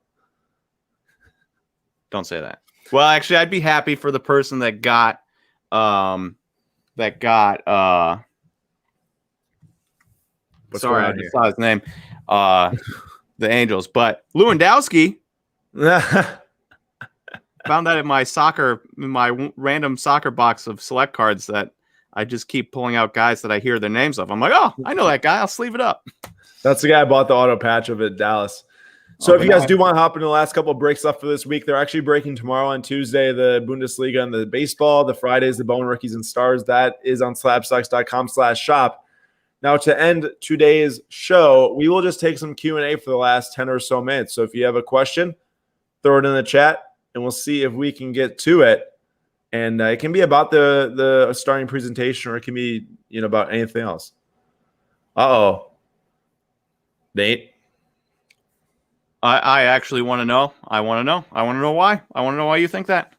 Don't say that. Well, actually, I'd be happy for the person that got sorry, I just saw his name. The Angels, but Lewandowski found that in my random soccer box of select cards that I just keep pulling out guys that I hear their names of. I'm like, oh, I know that guy. I'll sleeve it up. That's the guy I bought the auto patch of at Dallas. So if you guys do want to hop into the last couple of breaks left for this week, they're actually breaking tomorrow on Tuesday, the Bundesliga and the baseball. The Fridays, the Bowman Rookies and Stars. That is on slabstocks.com/shop. Now, to end today's show, we will just take some Q&A for the last 10 or so minutes. So if you have a question, throw it in the chat, and we'll see if we can get to it. And it can be about the starting presentation, or it can be about anything else. Uh-oh. Nate? I actually want to know. I want to know why. I want to know why you think that.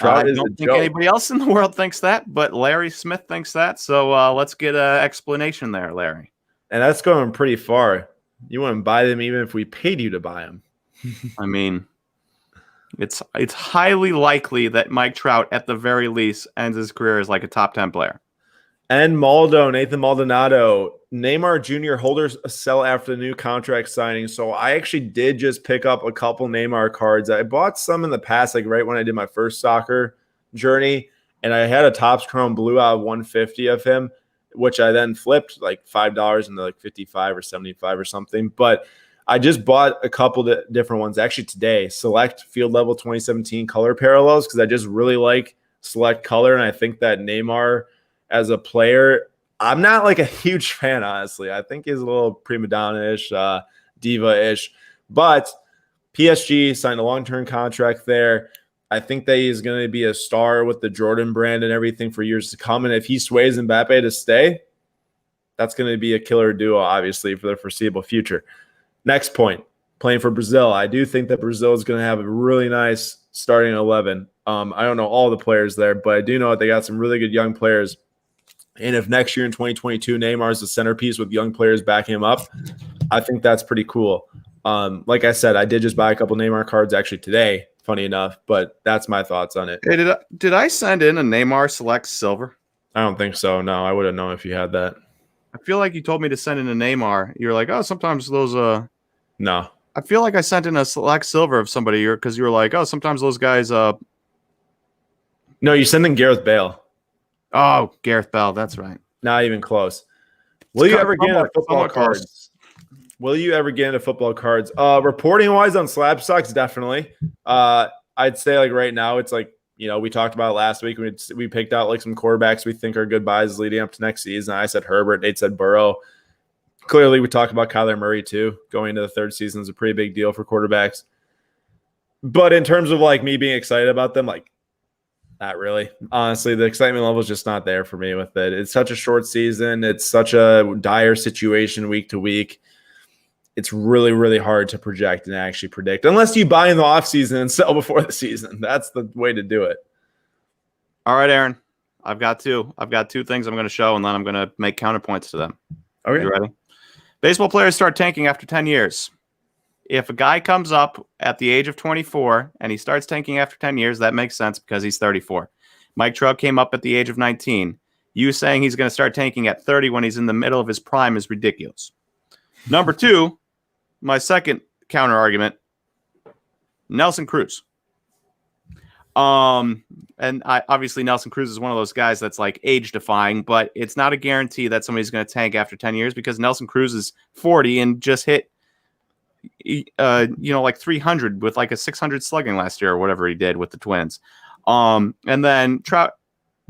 I don't think anybody else in the world thinks that, but Larry Smith thinks that. So let's get an explanation there, Larry. And that's going pretty far. You wouldn't buy them even if we paid you to buy them. I mean, it's highly likely that Mike Trout, at the very least, ends his career as like a top 10 player. And Nathan Maldonado, Neymar Jr. holders sell after the new contract signing. So I actually did just pick up a couple Neymar cards. I bought some in the past, like right when I did my first soccer journey, and I had a Topps Chrome Blue out of 150 of him, which I then flipped like $5 into like 55 or 75 or something. But I just bought a couple of different ones actually today. Select Field Level 2017 color parallels, because I just really like Select color, and I think that Neymar as a player, I'm not like a huge fan, honestly. I think he's a little prima donna-ish, diva-ish. But PSG signed a long-term contract there. I think that he's going to be a star with the Jordan brand and everything for years to come. And if he sways Mbappe to stay, that's going to be a killer duo, obviously, for the foreseeable future. Next point, playing for Brazil. I do think that Brazil is going to have a really nice starting 11. I don't know all the players there, but I do know that they got some really good young players. And if next year in 2022, Neymar is the centerpiece with young players backing him up, I think that's pretty cool. Like I said, I did just buy a couple Neymar cards actually today, funny enough, but that's my thoughts on it. Hey, did I send in a Neymar Select Silver? I don't think so. No, I would have known if you had that. I feel like you told me to send in a Neymar. You're like, oh, sometimes those No. I feel like I sent in a Select Silver of somebody because you were like, oh, sometimes those guys No, you sent in Gareth Bale. Oh, Gareth Bale, that's right. Not even close. Will you ever get into football cards? Will you ever get into football cards? Reporting wise on Slab Stocks, definitely. I'd say like right now, it's like, we talked about it last week. We picked out like some quarterbacks we think are good buys leading up to next season. I said Herbert, Nate said Burrow. Clearly, we talked about Kyler Murray too. Going into the third season is a pretty big deal for quarterbacks. But in terms of like me being excited about them, like not really. Honestly, the excitement level is just not there for me with it. It's such a short season. It's such a dire situation week to week. It's really, really hard to project and actually predict unless you buy in the offseason and sell before the season. That's the way to do it. All right, Aaron. I've got two things I'm going to show, and then I'm going to make counterpoints to them. Okay. You ready? Baseball players start tanking after 10 years. If a guy comes up at the age of 24 and he starts tanking after 10 years, that makes sense because he's 34. Mike Trout came up at the age of 19. You saying he's going to start tanking at 30 when he's in the middle of his prime is ridiculous. Number two, my second counter argument, Nelson Cruz. Obviously Nelson Cruz is one of those guys that's like age defying, but it's not a guarantee that somebody's going to tank after 10 years because Nelson Cruz is 40 and just hit, like 300 with like a 600 slugging last year or whatever he did with the Twins. And then Trout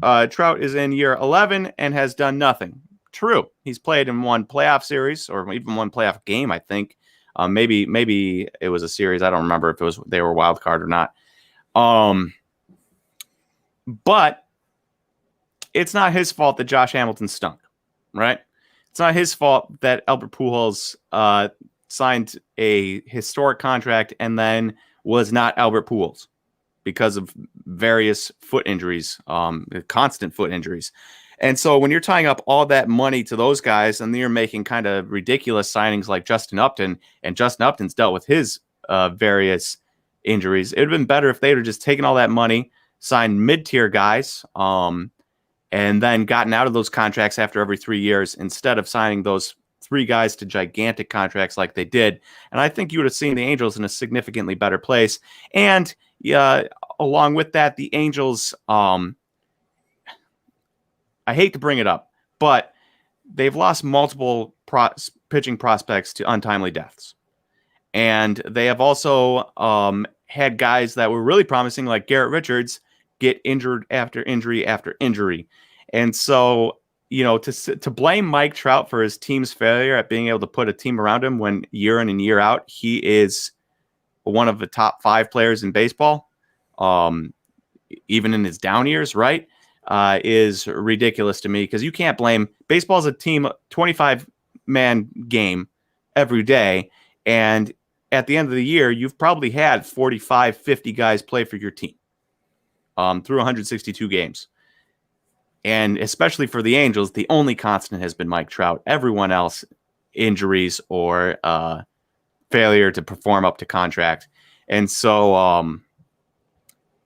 is in year 11 and has done nothing. True. He's played in one playoff series or even one playoff game, I think. Maybe it was a series. I don't remember if they were wild card or not. But it's not his fault that Josh Hamilton stunk, right? It's not his fault that Albert Pujols signed a historic contract and then was not Albert Pujols because of various foot injuries, constant foot injuries. And so when you're tying up all that money to those guys and then you're making kind of ridiculous signings like Justin Upton, and Justin Upton's dealt with his various injuries, it would have been better if they would have just taken all that money, signed mid-tier guys, and then gotten out of those contracts after every 3 years instead of signing those three guys to gigantic contracts like they did. And I think you would have seen the Angels in a significantly better place. And along with that, the Angels, I hate to bring it up, but they've lost multiple pitching prospects to untimely deaths. And they have also had guys that were really promising, like Garrett Richards, get injured after injury after injury. And so, to blame Mike Trout for his team's failure at being able to put a team around him when year in and year out, he is one of the top 5 players in baseball, even in his down years, right? Is ridiculous to me because you can't blame baseball as a team 25-man game every day. And at the end of the year, you've probably had 45, 50 guys play for your team through 162 games. And especially for the Angels, the only constant has been Mike Trout. Everyone else, injuries or failure to perform up to contract. And so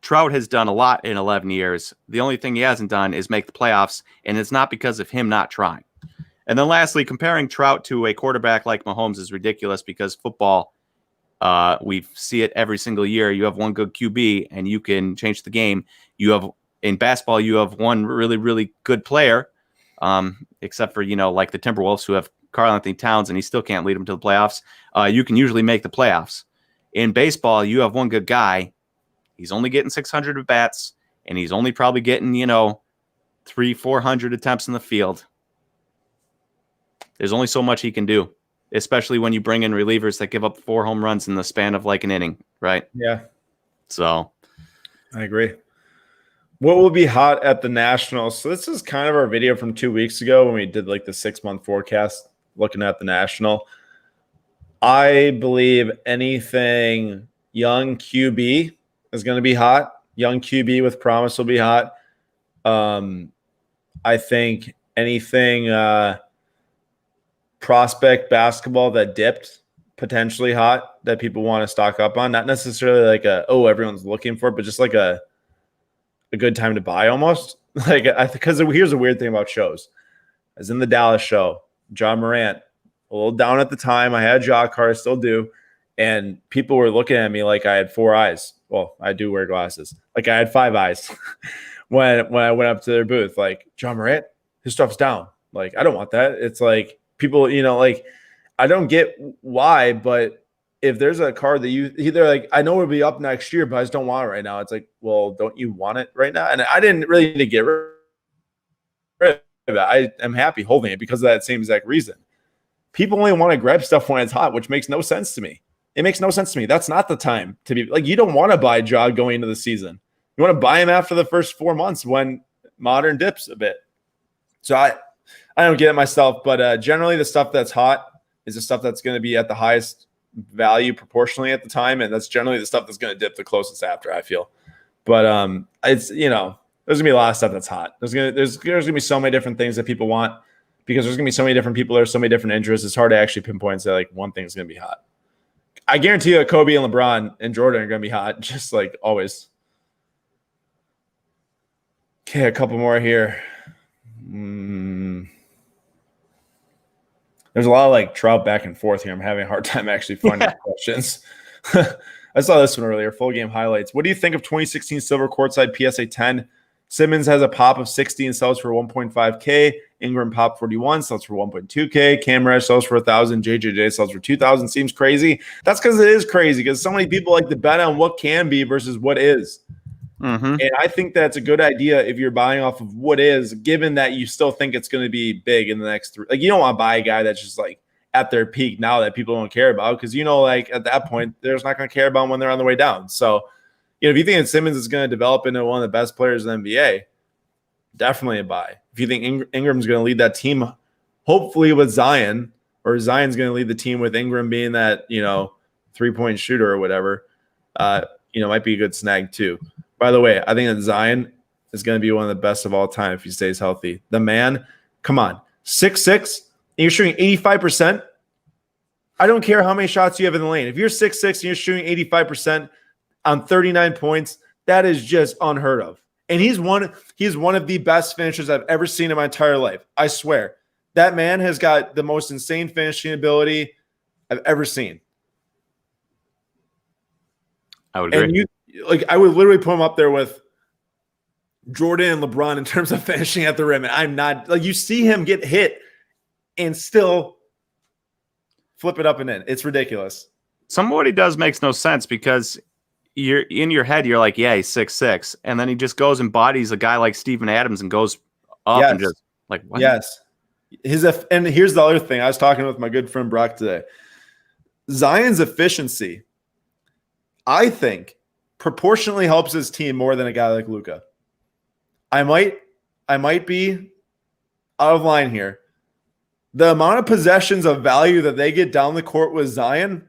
Trout has done a lot in 11 years. The only thing he hasn't done is make the playoffs, and it's not because of him not trying. And then lastly, comparing Trout to a quarterback like Mahomes is ridiculous because football, we see it every single year. You have one good QB, and you can change the game. In basketball, you have one really, really good player, except for, like the Timberwolves who have Karl-Anthony Towns, and he still can't lead them to the playoffs. You can usually make the playoffs. In baseball, you have one good guy. He's only getting 600 at bats, and he's only probably getting, 300-400 attempts in the field. There's only so much he can do, especially when you bring in relievers that give up 4 home runs in the span of like an inning, right? Yeah. So I agree. What will be hot at the Nationals? So this is kind of our video from 2 weeks ago when we did like the 6-month forecast looking at the National. I believe anything young QB is going to be hot. Young QB with promise will be hot. I think anything prospect basketball that dipped potentially hot that people want to stock up on. Not necessarily like everyone's looking for it, but just like a good time to buy almost. Like because here's a weird thing about shows. I was in the Dallas show, John Morant, a little down at the time. I had a jaw card, I still do. And people were looking at me like I had 4 eyes. Well, I do wear glasses. Like I had 5 eyes when I went up to their booth. Like, John Morant, his stuff's down. Like, I don't want that. It's like people, like I don't get why, but if there's a card that they're like, I know it'll be up next year, but I just don't want it right now. It's like, well, don't you want it right now? And I didn't really need to get rid of it. I am happy holding it because of that same exact reason. People only want to grab stuff when it's hot, which makes no sense to me. It makes no sense to me. That's not the time to be like, you don't want to buy Ja going into the season. You want to buy him after the first 4 months when Modern dips a bit. So I don't get it myself, but generally the stuff that's hot is the stuff that's going to be at the highest value proportionally at the time, and that's generally the stuff that's going to dip the closest after, I feel. But it's there's gonna be a lot of stuff that's hot. There's gonna be so many different things that people want because there's gonna be so many different people, there's so many different interests. It's hard to actually pinpoint say like one thing's gonna be hot. I guarantee you that Kobe and LeBron and Jordan are gonna be hot, just like always. Okay, a couple more here. There's a lot of like trout back and forth here. I'm having a hard time actually finding questions. I saw this one earlier. Full game highlights. What do you think of 2016 Silver Courtside PSA 10? Simmons has a pop of 60 and sells for 1.5K. Ingram pop 41 sells for 1.2K. Cam Reddish sells for 1,000. JJJ sells for 2,000. Seems crazy. That's because it is crazy because so many people like to bet on what can be versus what is. Mm-hmm. And I think that's a good idea if you're buying off of what is, given that you still think it's going to be big in the next 3. Like, you don't want to buy a guy that's just like at their peak now that people don't care about because, like at that point, they're just not going to care about when they're on the way down. So, if you think that Simmons is going to develop into one of the best players in the NBA, definitely a buy. If you think Ingram's going to lead that team, hopefully with Zion, or Zion's going to lead the team with Ingram being that, 3-point shooter or whatever, might be a good snag too. By the way, I think that Zion is going to be one of the best of all time if he stays healthy. The man, come on, 6'6", and you're shooting 85%. I don't care how many shots you have in the lane. If you're 6'6" and you're shooting 85% on 39 points, that is just unheard of. And he's one of the best finishers I've ever seen in my entire life. I swear. That man has got the most insane finishing ability I've ever seen. I would agree. And I would literally put him up there with Jordan and LeBron in terms of finishing at the rim. And I'm not you see him get hit and still flip it up and in. It's ridiculous. Some of what he does makes no sense because you're in your head, you're like, yeah, he's 6'6", and then he just goes and bodies a guy like Steven Adams and goes up and just like, what? Yes. And here's the other thing. I was talking with my good friend Brock today. Zion's efficiency, I think, proportionally helps his team more than a guy like Luka. I might be out of line here. The amount of possessions of value that they get down the court with Zion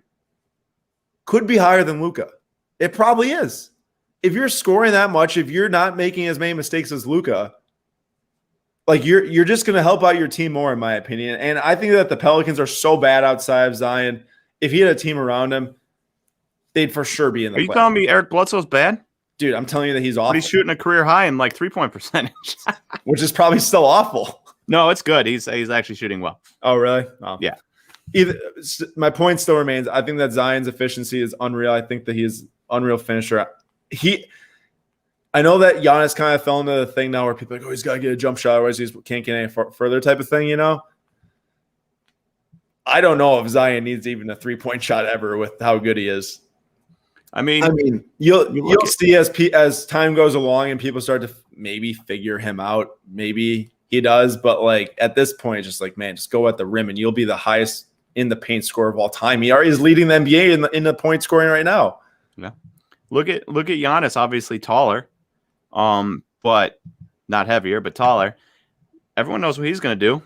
could be higher than Luka. It probably is. If you're scoring that much, if you're not making as many mistakes as Luka, you're just going to help out your team more, in my opinion. And I think that the Pelicans are so bad outside of Zion. If he had a team around him, they'd for sure be in the Are you telling me Eric Bledsoe's bad? Dude, I'm telling you that he's awful. But he's shooting a career high in 3-point percentage. Which is probably still awful. No, it's good. He's actually shooting well. Oh, really? Oh. Yeah. My point still remains. I think that Zion's efficiency is unreal. I think that he is unreal finisher. I know that Giannis kind of fell into the thing now where people are like, he's got to get a jump shot, otherwise he can't get any further type of thing, I don't know if Zion needs even a 3-point shot ever with how good he is. I mean, you'll see as time goes along and people start to maybe figure him out. Maybe he does, but at this point, just just go at the rim and you'll be the highest in the paint scorer of all time. He already is leading the NBA in the point scoring right now. Yeah. Look at Giannis, obviously taller, but not heavier, but taller. Everyone knows what he's going to do.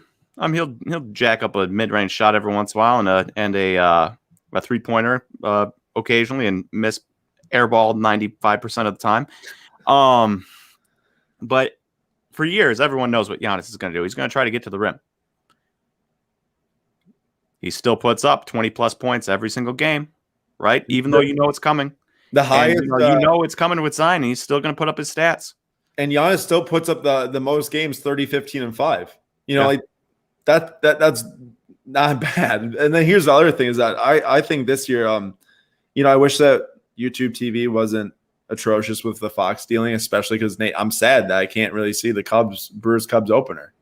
He'll jack up a mid-range shot every once in a while and a a 3-pointer occasionally and miss airball 95% of the time. But for years, everyone knows what Giannis is going to do. He's going to try to get to the rim. He still puts up 20-plus points every single game, right? Even though you know it's coming. The highest, and, you know it's coming with Zion. He's still going to put up his stats. And Giannis still puts up the most games, 30, 15, and 5. You know, like that's not bad. And then here's the other thing is that I think this year, I wish that YouTube TV wasn't atrocious with the Fox dealing, especially because I'm sad that I can't really see the Brewers Cubs opener.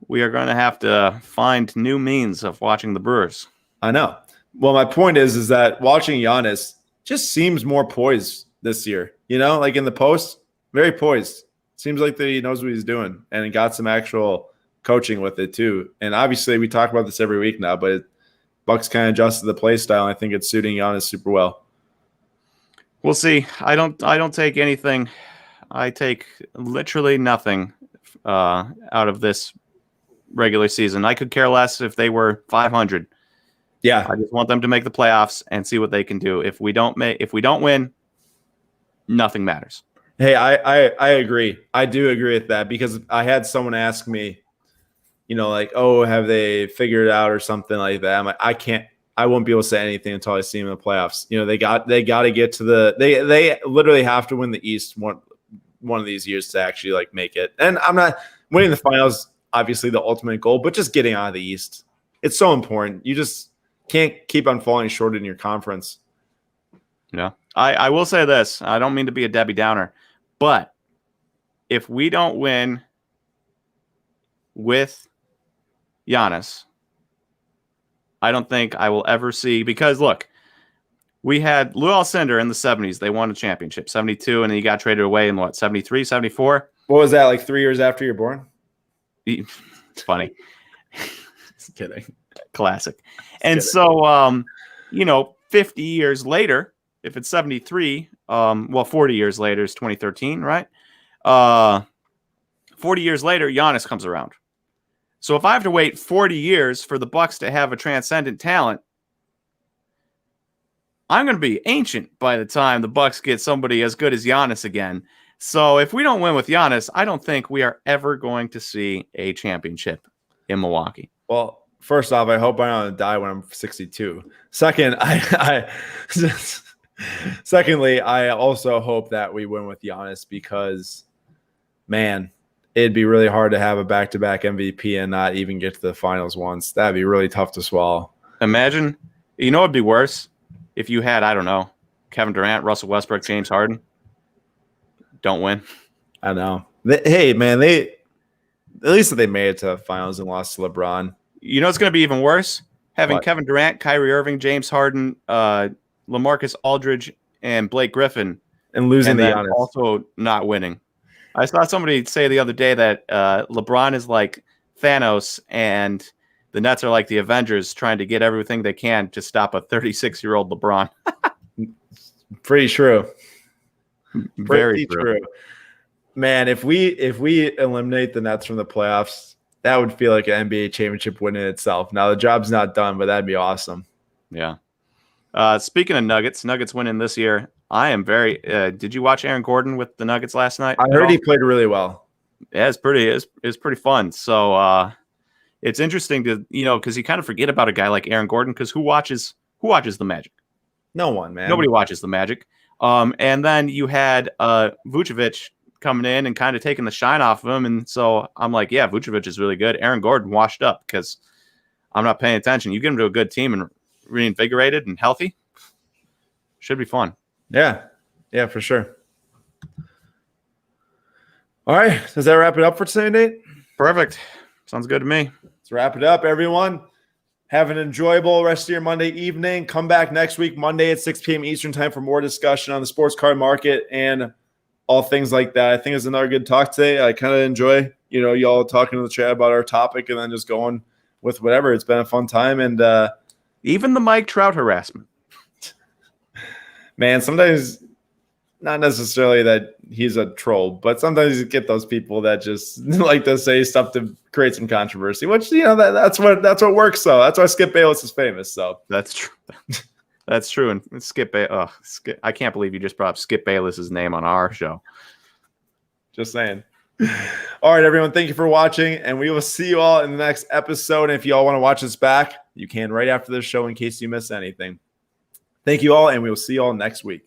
We are going to have to find new means of watching the Brewers. I know. Well, my point is that watching Giannis just seems more poised this year. You know, like in the post, very poised. Seems like he knows what he's doing and he got some actual coaching with it too. And obviously we talk about this every week now, but Bucks kind of adjusted the play style. I think it's suiting Giannis super well. We'll see. I don't take anything. I take literally nothing out of this regular season. I could care less if they were 500. Yeah, I just want them to make the playoffs and see what they can do. If we don't win, nothing matters. Hey, I agree. I do agree with that because I had someone ask me, like, oh, have they figured it out or something like that? I'm like, I won't be able to say anything until I see them in the playoffs. They got to get to they literally have to win the East one of these years to actually like make it. And I'm not winning the finals, obviously the ultimate goal, but just getting out of the East. It's so important. You just can't keep on falling short in your conference. Yeah. I will say this. I don't mean to be a Debbie Downer, but if we don't win with Giannis, I don't think I will ever see, because look, we had Lou Alcindor in the 70s. They won a championship, 72, and then he got traded away in 73, 74? What was that, like 3 years after you're born? It's funny. Just kidding. Classic. And so, 50 years later, if it's 73, 40 years later is 2013, right? 40 years later, Giannis comes around. So if I have to wait 40 years for the Bucks to have a transcendent talent, I'm going to be ancient by the time the Bucks get somebody as good as Giannis again. So if we don't win with Giannis, I don't think we are ever going to see a championship in Milwaukee. Well, first off, I hope I don't die when I'm 62. Second, secondly, I also hope that we win with Giannis because, man, it'd be really hard to have a back-to-back MVP and not even get to the finals once. That'd be really tough to swallow. Imagine, it'd be worse if you had, I don't know, Kevin Durant, Russell Westbrook, James Harden. Don't win. I know. Hey, man, at least they made it to the finals and lost to LeBron. You know what's going to be even worse? Having Kevin Durant, Kyrie Irving, James Harden, LaMarcus Aldridge, and Blake Griffin. And losing the Giannis. Also not winning. I saw somebody say the other day that LeBron is like Thanos and the Nets are like the Avengers trying to get everything they can to stop a 36-year-old LeBron. Pretty true. Very true. Man, if we eliminate the Nets from the playoffs, that would feel like an NBA championship win in itself. Now the job's not done, but that'd be awesome. Yeah. Speaking of Nuggets winning this year. I am very. Did you watch Aaron Gordon with the Nuggets last night? I heard he played really well. Yeah, it's pretty fun. So it's interesting to because you kind of forget about a guy like Aaron Gordon because who watches the Magic? No one, man. Nobody watches the Magic. And then you had Vucevic coming in and kind of taking the shine off of him, and so I'm like, yeah, Vucevic is really good. Aaron Gordon washed up because I'm not paying attention. You get him to a good team and reinvigorated and healthy, should be fun. Yeah, for sure. All right. Does that wrap it up for today, Nate? Perfect. Sounds good to me. Let's wrap it up, everyone. Have an enjoyable rest of your Monday evening. Come back next week, Monday at 6 p.m. Eastern time for more discussion on the sports card market and all things like that. I think it's another good talk today. I kind of enjoy, y'all talking in the chat about our topic and then just going with whatever. It's been a fun time. And even the Mike Trout harassment. Man, sometimes not necessarily that he's a troll, but sometimes you get those people that just like to say stuff to create some controversy, which, that's what works. So that's why Skip Bayless is famous. So that's true. That's true. And Skip, I can't believe you just brought up Skip Bayless's name on our show. Just saying. All right, everyone. Thank you for watching, and we will see you all in the next episode. And if you all want to watch us back, you can right after this show in case you miss anything. Thank you all, and we will see you all next week.